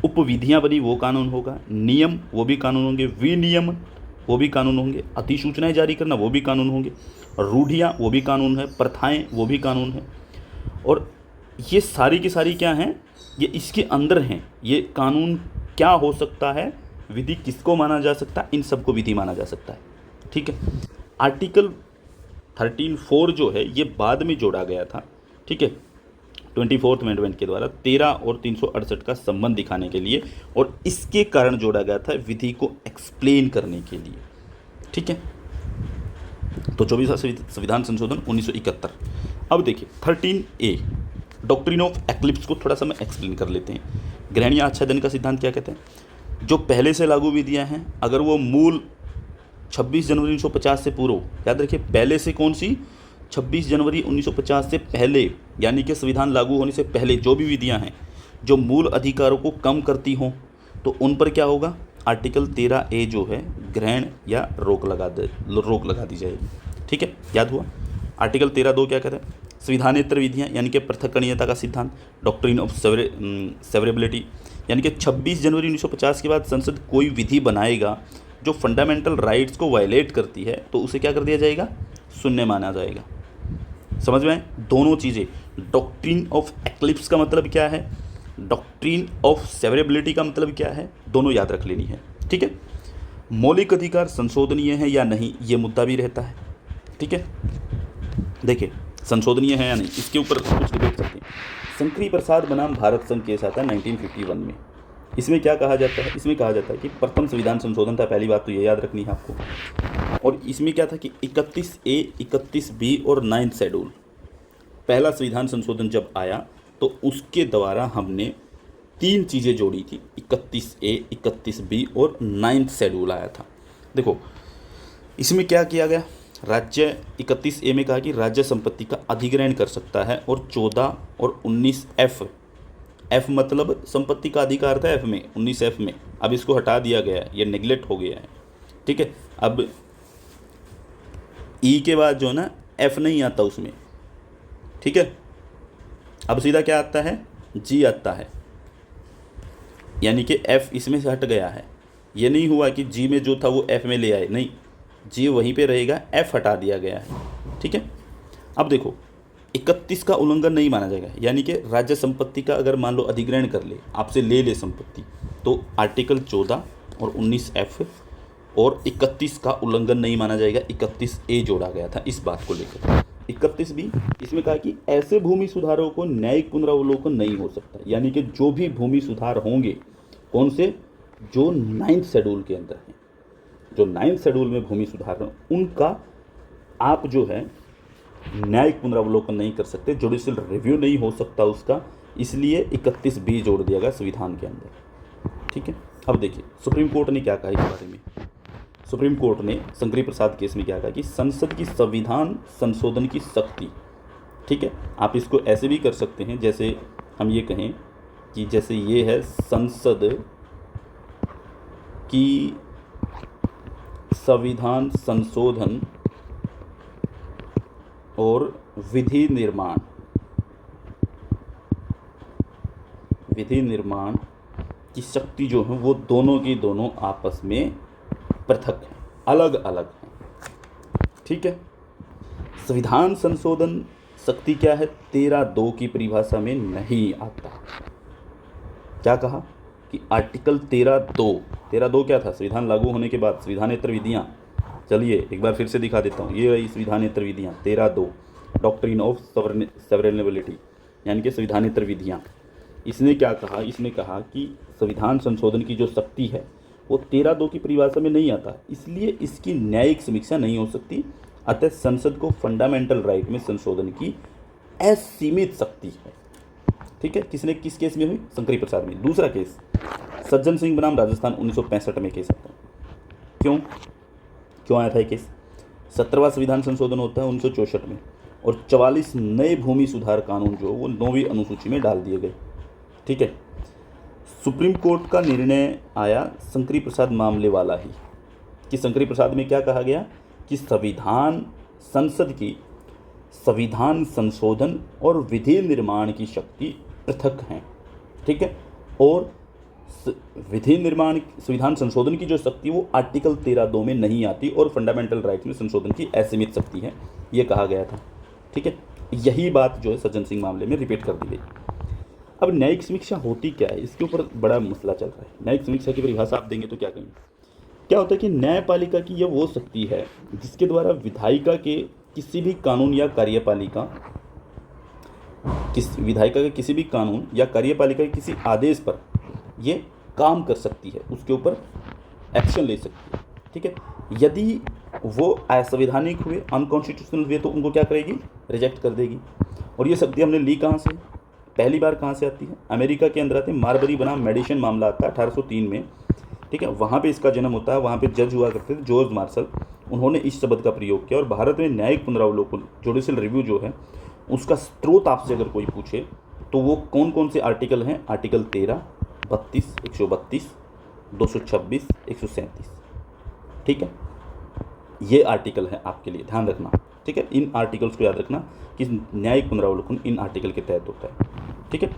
उपविधियाँ बनी वो कानून होगा, नियम वो भी कानून होंगे, विनियमन वो भी कानून होंगे, अधिसूचनाएं जारी करना वो भी कानून होंगे, रूढ़ियाँ वो भी कानून है, प्रथाएं वो भी कानून है। और ये सारी की सारी क्या हैं, ये इसके अंदर हैं। ये कानून क्या हो सकता है, विधि किसको माना जा सकता है, इन सबको विधि माना जा सकता है, ठीक है। आर्टिकल 13(4) जो है ये बाद में जोड़ा गया था, ठीक है, 24th अमेंडमेंट के द्वारा 13 और 368 का संबंध दिखाने के लिए, और इसके कारण जोड़ा गया था विधि को एक्सप्लेन करने के लिए, ठीक है। तो 24वां संविधान संशोधन 1971। अब देखिए 13(a), डॉक्ट्रिन ऑफ एक्लिप्स को थोड़ा सा मैं एक्सप्लेन कर लेते हैं। ग्रहण या आच्छादन का सिद्धांत क्या कहते हैं, जो पहले से लागू विधियाँ हैं अगर वो मूल 26 जनवरी 1950 से पूर्व, याद रखिए पहले से कौन सी, 26 जनवरी 1950 से पहले, यानी कि संविधान लागू होने से पहले जो भी विधियां हैं जो मूल अधिकारों को कम करती हों तो उन पर क्या होगा, आर्टिकल 13A जो है ग्रहण या रोक लगा दी जाएगी। ठीक है, याद हुआ। आर्टिकल 13(2) क्या कहता है, संविधानेतर विधियाँ यानी कि पृथककरणीयता का सिद्धांत, डॉक्ट्रिन ऑफ सेवरेबिलिटी, यानी कि 26 जनवरी 1950 के बाद संसद कोई विधि बनाएगा जो फंडामेंटल राइट्स को वायलेट करती है तो उसे क्या कर दिया जाएगा, शून्य माना जाएगा। समझ में आए दोनों चीज़ें। डॉक्ट्रिन ऑफ एक्लिप्स का मतलब क्या है, डॉक्ट्रिन ऑफ सेवरेबिलिटी का मतलब क्या है, दोनों याद रख लेनी है। ठीक है, मौलिक अधिकार संशोधनीय है या नहीं ये मुद्दा भी रहता है। ठीक है, देखिए संशोधनीय है या नहीं इसके ऊपर कुछ डिबेट करते हैं। शंकरी प्रसाद बनाम भारत संघ केस आता है 1951 में। इसमें क्या कहा जाता है, इसमें कहा जाता है कि प्रथम संविधान संशोधन था, पहली बात तो ये याद रखनी है आपको। और इसमें क्या था कि 31A, 31B और 9th शेड्यूल, पहला संविधान संशोधन जब आया तो उसके द्वारा हमने 3 चीज़ें जोड़ी थी, 31A, 31B और 9th शेड्यूल आया था। देखो इसमें क्या किया गया, राज्य 31A में कहा कि राज्य संपत्ति का अधिग्रहण कर सकता है, और 14 और 19F, F मतलब संपत्ति का अधिकार था F में, 19F में, अब इसको हटा दिया गया है, ये नेग्लेक्ट हो गया है। ठीक है, अब E के बाद जो है ना F नहीं आता उसमें। ठीक है, अब सीधा क्या आता है, G आता है, यानी कि F इसमें से हट गया है। ये नहीं हुआ कि G में जो था वो F में ले आए, नहीं, G वहीं पे रहेगा, F हटा दिया गया है। ठीक है, अब देखो 31 का उल्लंघन नहीं माना जाएगा, यानी कि राज्य संपत्ति का अगर मान लो अधिग्रहण कर ले, आपसे ले ले संपत्ति, तो आर्टिकल 14 और 19F और 31 का उल्लंघन नहीं माना जाएगा। 31A जोड़ा गया था इस बात को लेकर। 31B इसमें कहा कि ऐसे भूमि सुधारों को न्यायिक पुनरावलोकन नहीं हो सकता, यानी कि जो भी भूमि सुधार होंगे, कौन से, जो 9th शेड्यूल के अंदर हैं, जो 9th शेड्यूल में भूमि सुधार हैं, उनका आप जो है न्यायिक पुनरावलोकन नहीं कर सकते, जुडिशियल रिव्यू नहीं हो सकता उसका, इसलिए 31B जोड़ दिया गया संविधान के अंदर। ठीक है, अब देखिए सुप्रीम कोर्ट ने क्या कहा इस बारे में। सुप्रीम कोर्ट ने शंकरी प्रसाद केस में क्या कहा कि संसद की संविधान संशोधन की शक्ति, ठीक है, आप इसको ऐसे भी कर सकते हैं जैसे हम ये कहें कि जैसे ये है संसद की संविधान संशोधन और विधि निर्माण की शक्ति जो है वो दोनों की दोनों आपस में पृथक हैं, अलग अलग हैं। ठीक है, संविधान संशोधन शक्ति क्या है, 13(2) की परिभाषा में नहीं आता। क्या कहा कि आर्टिकल 13(2) क्या था, संविधान लागू होने के बाद संविधानेतर विधियाँ, चलिए एक बार फिर से दिखा देता हूँ, ये रही संविधानेतर विधियाँ 13(2), डॉक्ट्रिन ऑफ सेवरेबिलिटी, यानी कि संविधानेतर विधियाँ। इसने क्या कहा, इसने कहा कि संविधान संशोधन की जो शक्ति है वो 13(2) की परिभाषा में नहीं आता, इसलिए इसकी न्यायिक समीक्षा नहीं हो सकती, अतः संसद को फंडामेंटल राइट में संशोधन की असीमित शक्ति है। ठीक है, किसने, किस केस में हुई, शंकरी प्रसाद में। दूसरा केस सज्जन सिंह बनाम राजस्थान 1965 में केस आता है। क्यों आया था ये केस, 17वां संविधान संशोधन होता है 1964 में, और 44 नए भूमि सुधार कानून जो वो 9वीं अनुसूची में डाल दिए गए। ठीक है, सुप्रीम कोर्ट का निर्णय आया शंकरी प्रसाद मामले वाला ही, कि शंकरी प्रसाद में क्या कहा गया कि संसद की संविधान संशोधन और विधि निर्माण की शक्ति पृथक हैं। ठीक है, और विधि निर्माण संविधान संशोधन की जो शक्ति वो आर्टिकल 13(2) में नहीं आती, और फंडामेंटल राइट्स में संशोधन की असीमित शक्ति है, ये कहा गया था। ठीक है, यही बात जो है सज्जन सिंह मामले में रिपीट कर दी गई। अब न्यायिक समीक्षा होती क्या है, इसके ऊपर बड़ा मसला चल रहा है। न्यायिक समीक्षा की परिभाषा आप देंगे तो क्या कहेंगे, क्या होता है कि न्यायपालिका की यह वो शक्ति है जिसके द्वारा विधायिका के किसी भी कानून या कार्यपालिका के किसी आदेश पर ये काम कर सकती है, उसके ऊपर एक्शन ले सकती है। ठीक है, यदि वो असंवैधानिक हुए, अनकॉन्स्टिट्यूशनल हुए, तो उनको क्या करेगी, रिजेक्ट कर देगी। और ये शक्ति हमने ली कहाँ से, पहली बार कहाँ से आती है, अमेरिका के अंदर आते हैं, मारबरी बनाम मेडिसन मामला आता है 1803 में। ठीक है, वहाँ पे इसका जन्म होता है, वहाँ पे जज हुआ करते थे जॉर्ज मार्शल, उन्होंने इस शब्द का प्रयोग किया। और भारत में न्यायिक पुनरावलोकन, जुडिशियल रिव्यू जो है उसका स्रोत आपसे अगर कोई पूछे तो वो कौन कौन से आर्टिकल हैं? आर्टिकल 13, 32, 132, 226, 137। ठीक है, ये आर्टिकल है आपके लिए, ध्यान रखना। ठीक है, इन आर्टिकल्स को याद रखना कि न्यायिक पुनरावलोकन इन आर्टिकल के तहत होता है। ठीक है,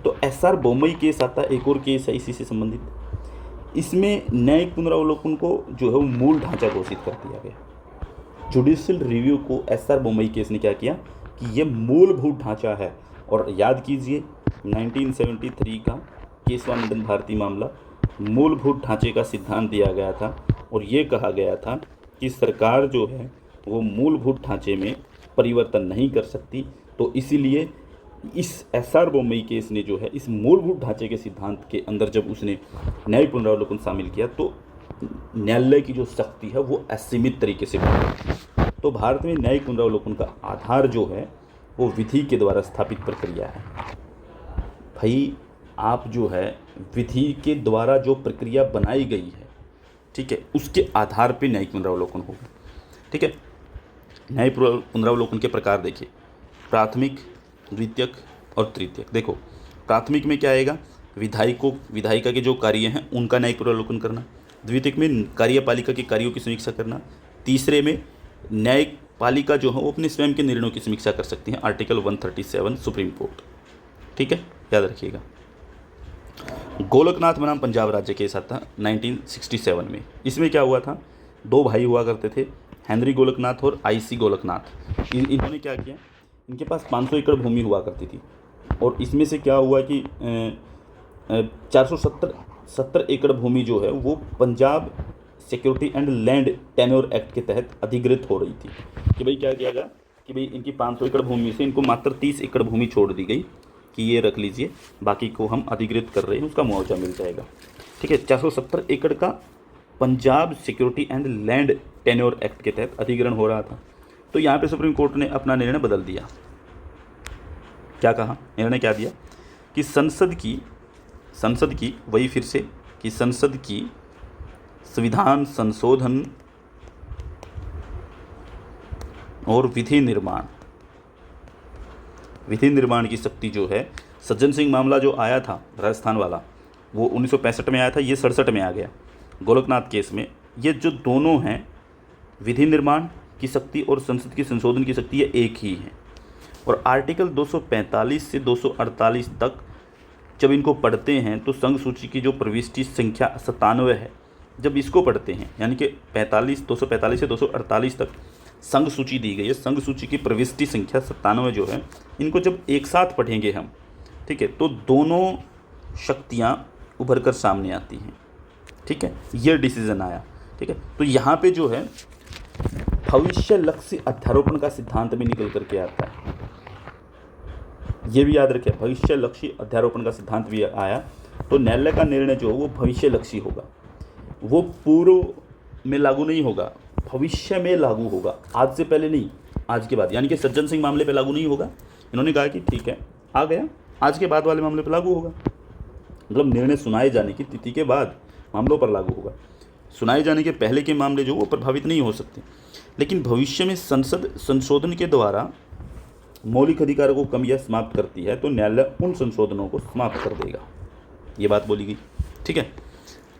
तो SR बोमई केस आता है, एक और केस है इसी से संबंधित। इसमें न्यायिक पुनरावलोकन को जो है वो मूल ढांचा घोषित कर दिया गया। जुडिशियल रिव्यू को SR बोमई केस ने क्या किया कि ये मूलभूत ढांचा है। और याद कीजिए 1973 का केशवानंदन भारती मामला, मूलभूत ढांचे का सिद्धांत दिया गया था और ये कहा गया था कि सरकार जो है वो मूलभूत ढांचे में परिवर्तन नहीं कर सकती। तो इसीलिए इस SR बोमई केस ने जो है इस मूलभूत ढांचे के सिद्धांत के अंदर जब उसने न्यायिक पुनरावलोकन शामिल किया तो न्यायालय की जो शक्ति है वो असीमित तरीके से बढ़ी। तो भारत में न्यायिक पुनरावलोकन का आधार जो है वो विधि के द्वारा स्थापित प्रक्रिया है। भाई आप जो है विधि के द्वारा जो प्रक्रिया बनाई गई है, ठीक है, उसके आधार पे न्यायिक पुनरावलोकन होगा। ठीक है, न्यायिक पुनरावलोकन के प्रकार देखिए, प्राथमिक, द्वितीयक और तृतीयक। देखो प्राथमिक में क्या आएगा? विधायिका के जो कार्य हैं उनका न्यायिक पुनरावलोकन करना। द्वितीयक में कार्यपालिका के कार्यों की समीक्षा करना। तीसरे में न्यायपालिका जो है वो अपने स्वयं के निर्णयों की समीक्षा कर सकती हैं, आर्टिकल 137 सुप्रीम कोर्ट। ठीक है, याद रखिएगा। गोलकनाथ बनाम पंजाब राज्य केस आता 1967 में। इसमें क्या हुआ था? दो भाई हुआ करते थे, हेनरी गोलकनाथ और IC गोलकनाथ। इन्होंने क्या किया, इनके पास 500 एकड़ भूमि हुआ करती थी और इसमें से क्या हुआ कि 470 एकड़ भूमि जो है वो Punjab security and land tenure act के तहत अधिग्रहित हो रही थी। कि भाई क्या किया गया कि भाई इनकी 500 एकड़ भूमि से इनको मात्र 30 एकड़ भूमि छोड़ दी गई कि ये रख लीजिए, बाकी को हम अधिग्रहित कर रहे हैं, उसका मुआवजा मिल जाएगा। ठीक है, 470 एकड़ का Punjab security and land tenure act के तहत अधिग्रहण हो रहा था। तो यहाँ पे सुप्रीम कोर्ट ने अपना निर्णय बदल दिया। क्या कहा? निर्णय क्या दिया कि संसद की वही फिर से कि संसद की संविधान संशोधन और विधि निर्माण की शक्ति जो है, सज्जन सिंह मामला जो आया था राजस्थान वाला वो 1965 में आया था, ये 67 में आ गया। गोलकनाथ केस में ये जो दोनों हैं, विधि निर्माण की शक्ति और संसद की संशोधन की शक्ति, ये एक ही है। और आर्टिकल 245 से 248 तक जब इनको पढ़ते हैं तो संघ सूची की जो प्रविष्टि संख्या 97 है, जब इसको पढ़ते हैं यानी कि 245 से 248 तक संघ सूची दी गई है, संघ सूची की प्रविष्टि संख्या 97 जो है, इनको जब एक साथ पढ़ेंगे हम, ठीक है, तो दोनों शक्तियाँ उभर कर सामने आती हैं। ठीक है, ये डिसीजन आया। ठीक है, तो यहाँ पे जो है भविष्य लक्ष्य अध्यारोपण का सिद्धांत भी निकल करके आता है। ये भी याद रखें, भविष्य लक्ष्य अध्यारोपण का सिद्धांत भी आया। तो न्यायालय का निर्णय जो है वो भविष्य लक्ष्य होगा, वो पूर्व में लागू नहीं होगा, भविष्य में लागू होगा, आज से पहले नहीं, आज के बाद। यानी कि सज्जन सिंह मामले पे लागू नहीं होगा। इन्होंने कहा कि ठीक है, आ गया, आज के बाद वाले मामले पे लागू होगा। मतलब निर्णय सुनाए जाने की तिथि के बाद मामलों पर लागू होगा। सुनाए जाने के पहले के मामले जो वो प्रभावित नहीं हो सकते। लेकिन भविष्य में संसद संशोधन के द्वारा मौलिक अधिकारों को कम या समाप्त करती है तो न्यायालय उन संशोधनों को समाप्त कर देगा, ये बात बोली गई। ठीक है,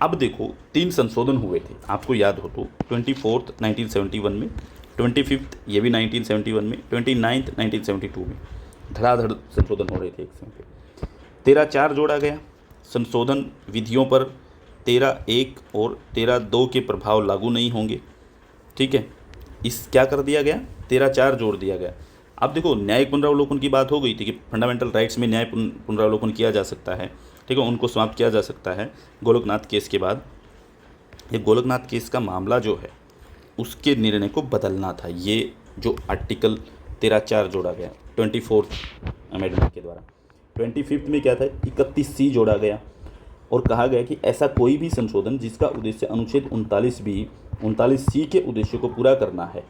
अब देखो 3 संशोधन हुए थे, आपको याद हो तो 24 1971 में, 25 ये भी 1971 में, 29 1972 में धड़ाधड़ संशोधन हो रहे थे एक समय पे। 13(4) जोड़ा गया, संशोधन विधियों पर 13(1) और 13(2) के प्रभाव लागू नहीं होंगे। ठीक है, इस क्या कर दिया गया, 13(4) जोड़ दिया गया। अब देखो न्यायिक पुनरावलोकन की बात हो गई थी कि फंडामेंटल राइट्स में न्याय पुनरावलोकन किया जा सकता है। ठीक है, उनको समाप्त किया जा सकता है गोलकनाथ केस के बाद। ये गोलकनाथ केस का मामला जो है उसके निर्णय को बदलना था, ये जो आर्टिकल 13(4) जोड़ा गया 24th अमेंडमेंट के द्वारा। 25th में क्या था, 31C जोड़ा गया और कहा गया कि ऐसा कोई भी संशोधन जिसका उद्देश्य अनुच्छेद 39C के उद्देश्य को पूरा करना है,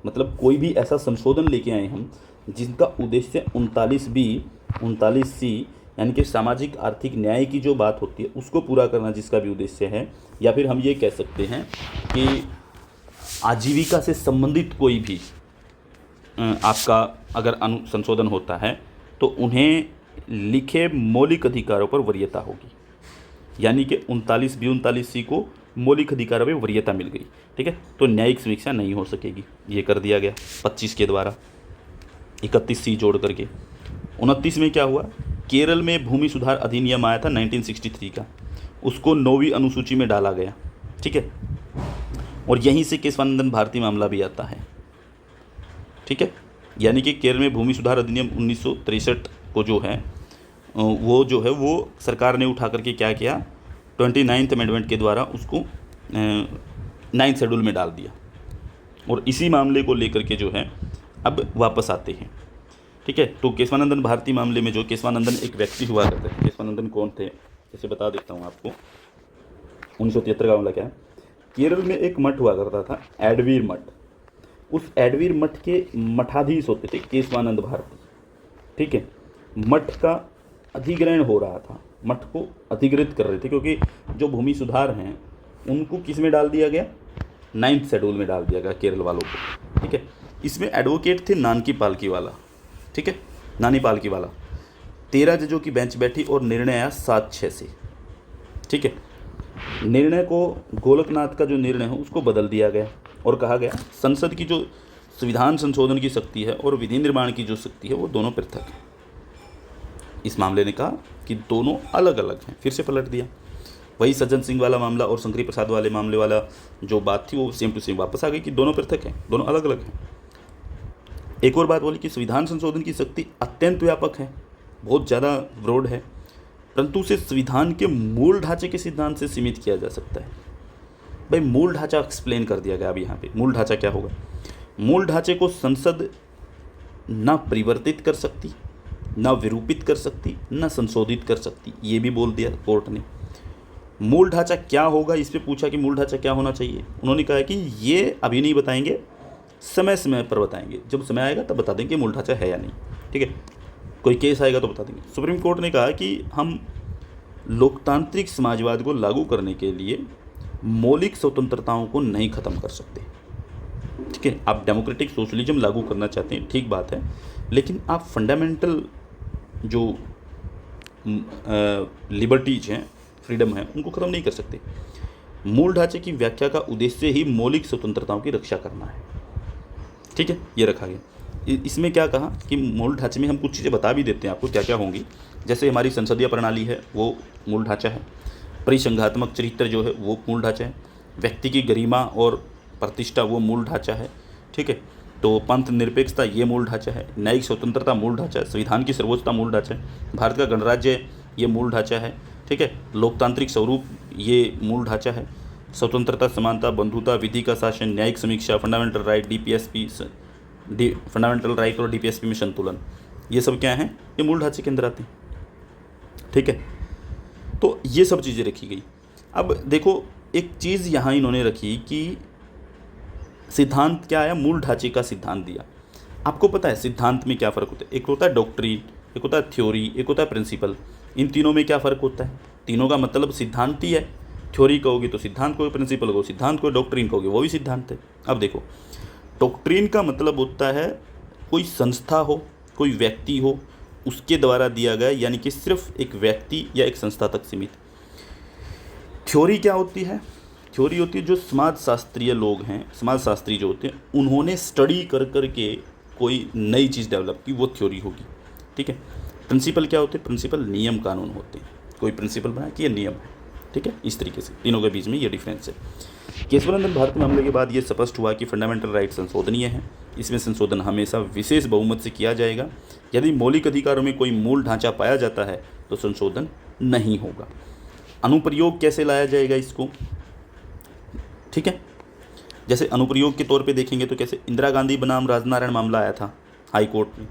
मतलब कोई भी ऐसा संशोधन लेके आए हम जिसका उद्देश्य 39C यानी कि सामाजिक आर्थिक न्याय की जो बात होती है उसको पूरा करना जिसका भी उद्देश्य है, या फिर हम ये कह सकते हैं कि आजीविका से संबंधित कोई भी आपका अगर संशोधन होता है तो उन्हें लिखे मौलिक अधिकारों पर वरीयता होगी, यानी कि 39B39C को मौलिक अधिकारों में वरीयता मिल गई। ठीक है, तो न्यायिक समीक्षा नहीं हो सकेगी, ये कर दिया गया 25 के द्वारा, 31C जोड़ करके। 29 में क्या हुआ, केरल में भूमि सुधार अधिनियम आया था 1963 का, उसको 9वीं अनुसूची में डाला गया। ठीक है, और यहीं से केशवानंदन भारती मामला भी आता है। ठीक है, यानी कि केरल में भूमि सुधार अधिनियम 1963 को जो है वो सरकार ने उठा करके क्या किया, 29th अमेंडमेंट के द्वारा उसको 9th शेड्यूल में डाल दिया, और इसी मामले को लेकर के जो है अब वापस आते हैं। ठीक है, तो केशवानंदन भारती मामले में जो केशवानंदन एक व्यक्ति हुआ करते थे, केशवानंदन कौन थे, जैसे बता देता हूँ आपको। 1973 का मामला क्या है, केरल में एक मठ हुआ करता था, एडवीर मठ। उस एडवीर मठ के मठाधीश होते थे केशवानंद भारती। ठीक है, मठ का अधिग्रहण हो रहा था, मठ को अधिग्रहित कर रहे थे, क्योंकि जो भूमि सुधार हैं उनको किस में डाल दिया गया, 9th शेड्यूल में डाल दिया गया केरल वालों को। ठीक है, इसमें एडवोकेट थे नानकी पालकी वाला। ठीक है, नानी पालकी वाला। 13 जजों की बेंच बैठी और निर्णय आया 7-6 से। ठीक है, निर्णय को, गोलकनाथ का जो निर्णय है उसको बदल दिया गया और कहा गया संसद की जो संविधान संशोधन की शक्ति है और विधि निर्माण की जो शक्ति है वो दोनों पृथक है। इस मामले ने कहा कि दोनों अलग अलग हैं, फिर से पलट दिया। वही सज्जन सिंह वाला मामला और शंकरी प्रसाद वाले मामले वाला जो बात थी वो सेम टू सेम वापस आ गई कि दोनों पृथक हैं, दोनों अलग अलग हैं। एक और बात बोली कि संविधान संशोधन की शक्ति अत्यंत व्यापक है, बहुत ज़्यादा ब्रॉड है, परंतु उसे संविधान के मूल ढांचे के सिद्धांत से सीमित किया जा सकता है। भाई मूल ढांचा एक्सप्लेन कर दिया गया अब यहाँ पे। मूल ढांचा क्या होगा, मूल ढांचे को संसद ना परिवर्तित कर सकती, ना विरूपित कर सकती, ना संशोधित कर सकती, ये भी बोल दिया कोर्ट ने। मूल ढांचा क्या होगा, इस पे पूछा कि मूल ढांचा क्या होना चाहिए, उन्होंने कहा कि ये अभी नहीं बताएंगे, समय समय पर बताएंगे, जब समय आएगा तब बता देंगे मूल ढांचा है या नहीं। ठीक है, कोई केस आएगा तो बता देंगे। सुप्रीम कोर्ट ने कहा कि हम लोकतांत्रिक समाजवाद को लागू करने के लिए मौलिक स्वतंत्रताओं को नहीं ख़त्म कर सकते। ठीक है, आप डेमोक्रेटिक सोशलिज्म लागू करना चाहते हैं, ठीक बात है, लेकिन आप फंडामेंटल जो लिबर्टीज हैं, फ्रीडम है, उनको ख़त्म नहीं कर सकते। मूल ढांचे की व्याख्या का उद्देश्य ही मौलिक स्वतंत्रताओं की रक्षा करना है। ठीक है, ये रखा गया। इसमें क्या कहा कि मूल ढांचे में हम कुछ चीज़ें बता भी देते हैं आपको क्या क्या होंगी, जैसे हमारी संसदीय प्रणाली है वो मूल ढांचा है, परिसंघात्मक चरित्र जो है वो मूल ढांचा है, व्यक्ति की गरिमा और प्रतिष्ठा वो मूल ढांचा है। ठीक है, तो पंथ निरपेक्षता ये मूल ढांचा है, न्यायिक स्वतंत्रता मूल ढांचा है, संविधान की सर्वोच्चता मूल ढांचा है, भारत का गणराज्य ये मूल ढांचा है। ठीक है, लोकतांत्रिक स्वरूप ये मूल ढांचा है, स्वतंत्रता, समानता, बंधुता, विधि का शासन, न्यायिक समीक्षा, फंडामेंटल राइट, फंडामेंटल राइट और DPSP में संतुलन, ये सब क्या हैं, ये मूल ढांचे के अंदर आते हैं। ठीक है, तो ये सब चीज़ें रखी गई। अब देखो एक चीज़ यहाँ इन्होंने रखी कि सिद्धांत क्या आया, मूल ढांचे का सिद्धांत दिया। आपको पता है सिद्धांत में क्या फ़र्क होता है, एक होता है डॉक्ट्रिन, एक होता है थ्योरी, एक होता है प्रिंसिपल। इन तीनों में क्या फ़र्क होता है, तीनों का मतलब सिद्धांत ही है। थ्योरी कहोगे तो सिद्धांत को, प्रिंसिपल कहो सिद्धांत को, डॉक्ट्रिन कहोगे वो भी सिद्धांत है। अब देखो डॉक्ट्रिन का मतलब होता है कोई संस्था हो, कोई व्यक्ति हो, उसके द्वारा दिया गया, यानी कि सिर्फ एक व्यक्ति या एक संस्था तक सीमित। थ्योरी क्या होती है, थ्योरी होती है जो समाजशास्त्रीय लोग हैं, समाजशास्त्री जो होते हैं, उन्होंने स्टडी कर कर के कोई नई चीज़ डेवलप की, वो थ्योरी होगी। ठीक है, प्रिंसिपल क्या होते हैं, प्रिंसिपल नियम कानून होते हैं, कोई प्रिंसिपल बनाया कि ये नियम है। ठीक है, इस तरीके से तीनों के बीच में ये डिफरेंस है। केशवानंदन भारती मामले के बाद ये स्पष्ट हुआ कि फंडामेंटल राइट संशोधनीय है, इसमें संशोधन हमेशा विशेष बहुमत से किया जाएगा। यदि मौलिक अधिकारों में कोई मूल ढांचा पाया जाता है तो संशोधन नहीं होगा। अनुप्रयोग कैसे लाया जाएगा इसको, ठीक है, जैसे अनुप्रयोग के तौर पे देखेंगे तो कैसे, इंदिरा गांधी बनाम राजनारायण मामला आया था हाई कोर्ट में,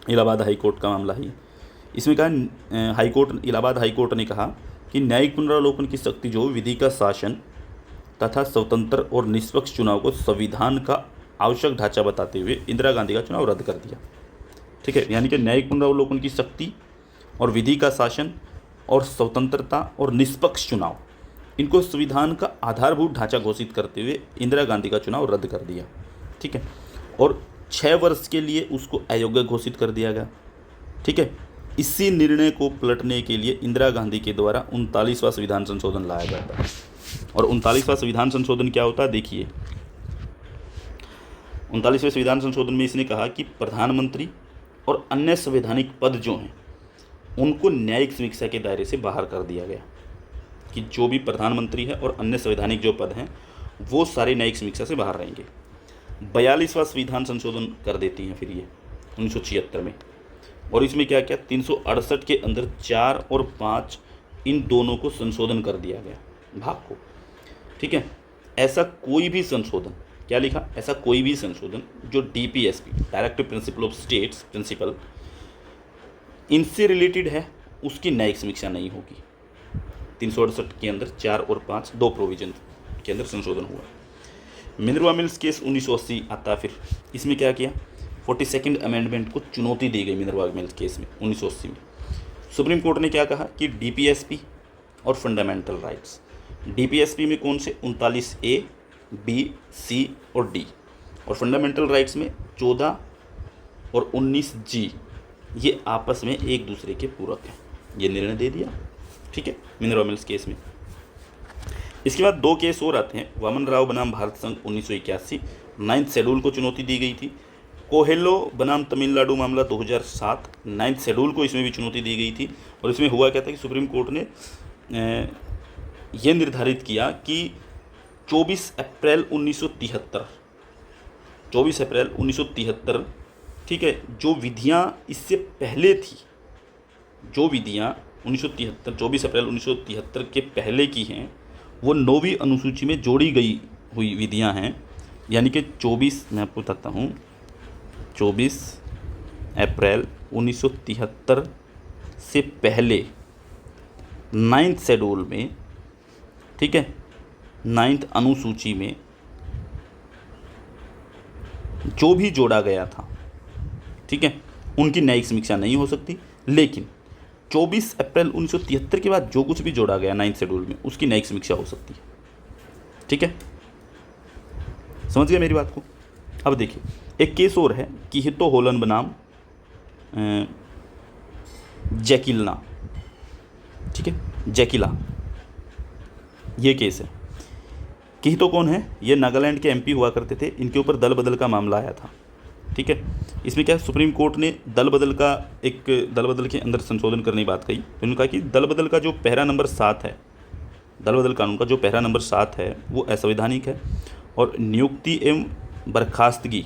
इलाहाबाद हाई कोर्ट का मामला ही। इसमें कहा इलाहाबाद हाई कोर्ट ने कहा कि न्यायिक पुनरावलोकन की शक्ति जो विधि का शासन तथा स्वतंत्र और निष्पक्ष चुनाव को संविधान का आवश्यक ढांचा बताते हुए इंदिरा गांधी का चुनाव रद्द कर दिया। ठीक है, यानी कि न्यायिक पुनरावलोकन की शक्ति और विधि का शासन और स्वतंत्रता और निष्पक्ष चुनाव, इनको संविधान का आधारभूत ढांचा घोषित करते हुए इंदिरा गांधी का चुनाव रद्द कर दिया। ठीक है, और 6 वर्ष के लिए उसको अयोग्य घोषित कर दिया गया। ठीक है, इसी निर्णय को पलटने के लिए इंदिरा गांधी के द्वारा 39वां संविधान संशोधन लाया गया था। और 39वां संविधान संशोधन क्या होता है, देखिए 39वें संविधान संशोधन में इसने कहा कि प्रधानमंत्री और अन्य संवैधानिक पद जो हैं उनको न्यायिक समीक्षा के दायरे से बाहर कर दिया गया, कि जो भी प्रधानमंत्री है और अन्य संवैधानिक जो पद हैं वो सारे न्यायिक समीक्षा से बाहर रहेंगे। 42वां संविधान संशोधन कर देती हैं फिर ये 1976 में, और इसमें क्या क्या 368 के अंदर 4 और 5 इन दोनों को संशोधन कर दिया गया भाग को। ठीक है, ऐसा कोई भी संशोधन, क्या लिखा, ऐसा कोई भी संशोधन जो DPSP directive principle of states principle इनसे रिलेटेड है उसकी न्यायिक समीक्षा नहीं होगी। 368 के अंदर 4 और 5 दो प्रोविजन के अंदर संशोधन हुआ। मिनर्वा मिल्स केस 1980 आता है। फिर इसमें क्या किया, 42nd अमेंडमेंट को चुनौती दी गई मिनर्वा मिल्स केस में 1980 में। सुप्रीम कोर्ट ने क्या कहा कि डीपीएसपी और फंडामेंटल राइट्स, डीपीएसपी में कौन से 39A, B, C और D, और फंडामेंटल राइट्स में 14 और 19G, ये आपस में एक दूसरे के पूरक हैं। ये निर्णय दे दिया, ठीक है, मिनर्वा मिल्स केस में। इसके बाद दो केस और आते हैं। वामन राव बनाम भारत संघ 1981, 9th शेड्यूल को चुनौती दी गई थी। कोहेलो बनाम तमिलनाडु मामला 2007, 9th शेड्यूल को इसमें भी चुनौती दी गई थी। और इसमें हुआ क्या था कि सुप्रीम कोर्ट ने यह निर्धारित किया कि 24 अप्रैल 1973, ठीक है, जो विधियां इससे पहले थी, जो विधियां 1973 24 अप्रैल 1973 के पहले की हैं वो 9वीं अनुसूची में जोड़ी गई हुई विधियां हैं। यानी कि 24, मैं आपको बताता हूँ, 24 अप्रैल 1973 से पहले 9th शेड्यूल में, ठीक है, 9th अनुसूची में जो भी जोड़ा गया था, ठीक है, उनकी न्यायिक समीक्षा नहीं हो सकती। लेकिन 24 अप्रैल 1973 के बाद जो कुछ भी जोड़ा गया 9th शेड्यूल में उसकी न्यायिक समीक्षा हो सकती है। ठीक है, समझ गए मेरी बात को। अब देखिए एक केस और है, किहितो होलन बनाम जैकिलना, ठीक है, जैकिला, ये केस है। किहितो कौन है, ये नागालैंड के एमपी हुआ करते थे। इनके ऊपर दल बदल का मामला आया था। ठीक है, इसमें क्या सुप्रीम कोर्ट ने दल बदल के अंदर संशोधन करने की बात कही। तो उन्होंने कहा कि दल बदल का जो पैरा नंबर 7 है, दल बदल कानून का जो पैरा नंबर 7 है वो असंवैधानिक है, और नियुक्ति एवं बर्खास्तगी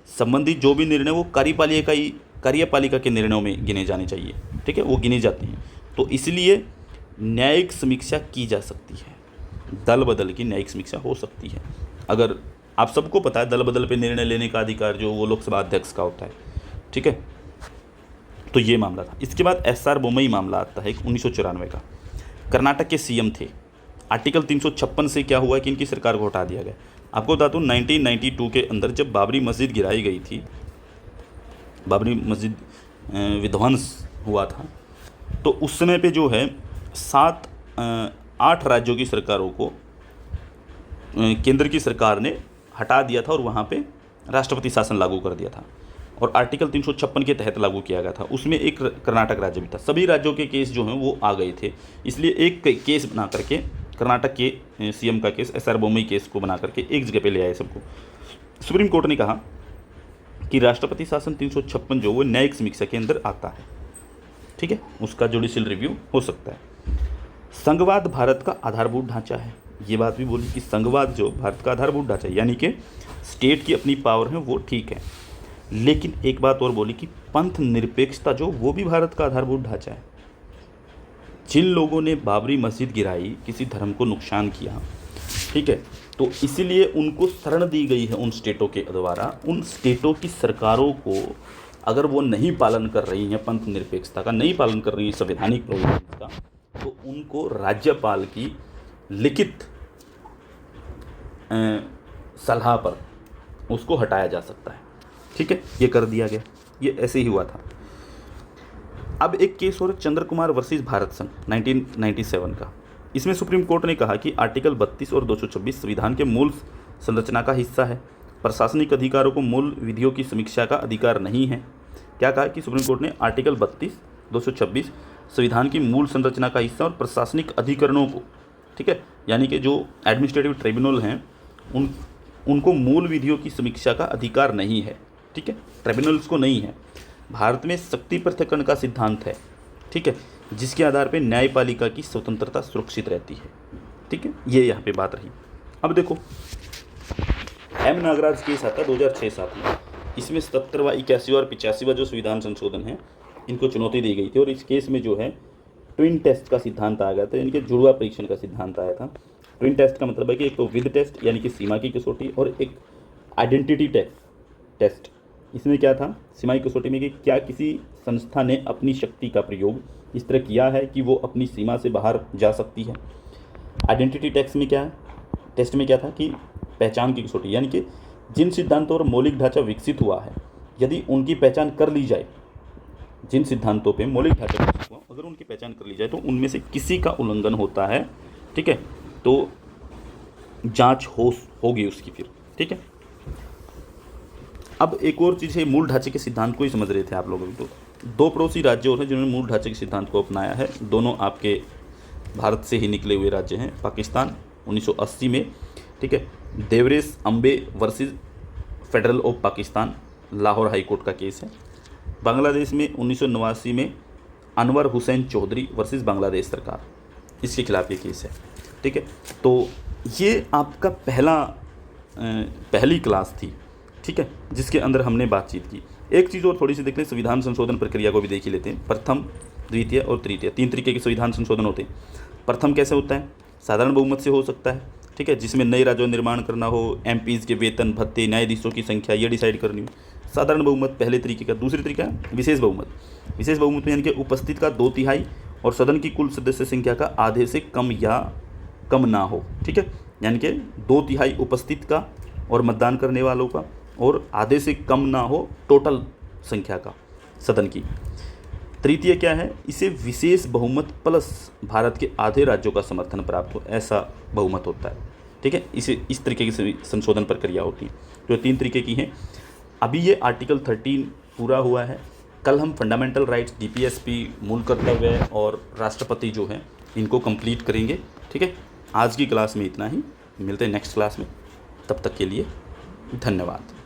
संबंधी जो भी निर्णय वो कार्यपालिका के निर्णयों में गिने जाने चाहिए। ठीक है, वो गिने जाते हैं। तो इसलिए न्यायिक समीक्षा की जा सकती है, दल बदल की न्यायिक समीक्षा हो सकती है। अगर आप सबको पता है दल बदल पे निर्णय लेने का अधिकार जो वो लोकसभा अध्यक्ष का होता है। ठीक है, तो ये मामला था। इसके बाद SR बोम्मई मामला आता है 1994 का। कर्नाटक के सीएम थे। आर्टिकल 356 से क्या हुआ कि इनकी सरकार को हटा दिया गया। आपको बता दूँ 1992 के अंदर जब बाबरी मस्जिद गिराई गई थी, बाबरी मस्जिद विध्वंस हुआ था, तो उस समय पे जो है 8 राज्यों की सरकारों को केंद्र की सरकार ने हटा दिया था और वहाँ पे राष्ट्रपति शासन लागू कर दिया था, और आर्टिकल 356 के तहत लागू किया गया था। उसमें एक कर्नाटक राज्य भी था। सभी राज्यों के केस जो हैं वो आ गए थे, इसलिए एक केस बना करके कर्नाटक के सीएम का केस, SR बोम्मई केस को बना करके एक जगह पे ले आए सबको। सुप्रीम कोर्ट ने कहा कि राष्ट्रपति शासन 356 जो वो न्यायिक समीक्षा के अंदर आता है। ठीक है, उसका जुडिशियल रिव्यू हो सकता है। संघवाद भारत का आधारभूत ढांचा है। ये बात भी बोली कि संघवाद जो भारत का आधारभूत ढांचा है, यानी कि स्टेट की अपनी पावर है वो ठीक है, लेकिन एक बात और बोली कि पंथ निरपेक्षता जो वो भी भारत का आधारभूत ढांचा है। जिन लोगों ने बाबरी मस्जिद गिराई, किसी धर्म को नुकसान किया, ठीक है, तो इसीलिए उनको शरण दी गई है उन स्टेटों के द्वारा। उन स्टेटों की सरकारों को अगर वो नहीं पालन कर रही हैं पंथ निरपेक्षता का, नहीं पालन कर रही हैं संवैधानिक प्रोविजन का, तो उनको राज्यपाल की लिखित सलाह पर उसको हटाया जा सकता है। ठीक है, ये कर दिया गया, ये ऐसे ही हुआ था। अब एक केस और चंद्र कुमार वर्सेस भारत संघ 1997 का। इसमें सुप्रीम कोर्ट ने कहा कि आर्टिकल 32 और 226 संविधान के मूल संरचना का हिस्सा है। प्रशासनिक अधिकारों को मूल विधियों की समीक्षा का अधिकार नहीं है। क्या कहा कि सुप्रीम कोर्ट ने आर्टिकल 32 226 संविधान की मूल संरचना का हिस्सा और प्रशासनिक अधिकरणों को, ठीक है, यानी कि जो एडमिनिस्ट्रेटिव ट्रिब्यूनल हैं उनको मूल विधियों की समीक्षा का अधिकार नहीं है, ठीक है, ट्रिब्यूनल्स को नहीं है। भारत में शक्ति पृथक्करण का सिद्धांत है, ठीक है, जिसके आधार पर न्यायपालिका की स्वतंत्रता सुरक्षित रहती है, ठीक है, ये यहाँ पे बात रही। अब देखो एम नागराज केस आता है 2006-7 में, इसमें 77वां 81वां और 85वां जो संविधान संशोधन है इनको चुनौती दी गई थी, और इस केस में जो है ट्विन टेस्ट का सिद्धांत आ गया था, यानी कि जुड़वा परीक्षण का सिद्धांत आया था। ट्विन टेस्ट का मतलब है कि एक तो विद टेस्ट यानी कि सीमा की कसौटी, और एक आइडेंटिटी टेस्ट। इसमें क्या था सीमा की कसौटी में कि क्या किसी संस्था ने अपनी शक्ति का प्रयोग इस तरह किया है कि वो अपनी सीमा से बाहर जा सकती है। आइडेंटिटी टेस्ट में क्या था कि पहचान की कसौटी, यानी कि जिन सिद्धांतों और मौलिक ढांचा विकसित हुआ है यदि उनकी पहचान कर ली जाए, जिन सिद्धांतों पे मौलिक ढांचा विकसित हुआ अगर उनकी पहचान कर ली जाए तो उनमें से किसी का उल्लंघन होता है, ठीक है, तो जांच होगी उसकी फिर, ठीक है। अब एक और चीज़ है, मूल ढांचे के सिद्धांत को ही समझ रहे थे आप लोग। तो दो पड़ोसी राज्य और हैं जिन्होंने मूल ढांचे के सिद्धांत को अपनाया है, दोनों आपके भारत से ही निकले हुए राज्य हैं। पाकिस्तान 1980 में, ठीक है, देवरेस अम्बे versus federal of Pakistan, Lahore high court का केस है। बांग्लादेश में 1989 में अनवर हुसैन चौधरी वर्सेस बांग्लादेश सरकार, इसके खिलाफ ये केस है, ठीक है। तो ये आपका पहली क्लास थी, ठीक है, जिसके अंदर हमने बातचीत की। एक चीज़ और थोड़ी सी देख लें, संविधान संशोधन प्रक्रिया को भी देख ही लेते हैं। प्रथम, द्वितीय और तृतीय, 3 तरीके के संविधान संशोधन होते हैं। प्रथम कैसे होता है, साधारण बहुमत से हो सकता है, ठीक है, जिसमें नए राज्यों निर्माण करना हो, एमपीज़ के वेतन भत्ते, न्यायाधीशों की संख्या ये डिसाइड करनी हो, साधारण बहुमत पहले तरीके का। दूसरी तरीका विशेष बहुमत। विशेष बहुमत में यानी कि उपस्थित का 2/3 और सदन की कुल सदस्य संख्या का आधे से कम या कम ना हो, ठीक है, यानी कि 2/3 उपस्थित का और मतदान करने वालों का, और आधे से कम ना हो टोटल संख्या का सदन की। तृतीय क्या है, इसे विशेष बहुमत प्लस भारत के आधे राज्यों का समर्थन प्राप्त हो, ऐसा बहुमत होता है, ठीक है। इसे इस तरीके की संशोधन प्रक्रिया होती है, जो 3 तरीके की हैं। अभी ये आर्टिकल 13 पूरा हुआ है। कल हम फंडामेंटल राइट्स, डीपीएसपी, मूल कर्तव्य और राष्ट्रपति जो है इनको कंप्लीट करेंगे, ठीक है। आज की क्लास में इतना ही, मिलते हैं नेक्स्ट क्लास में, तब तक के लिए धन्यवाद।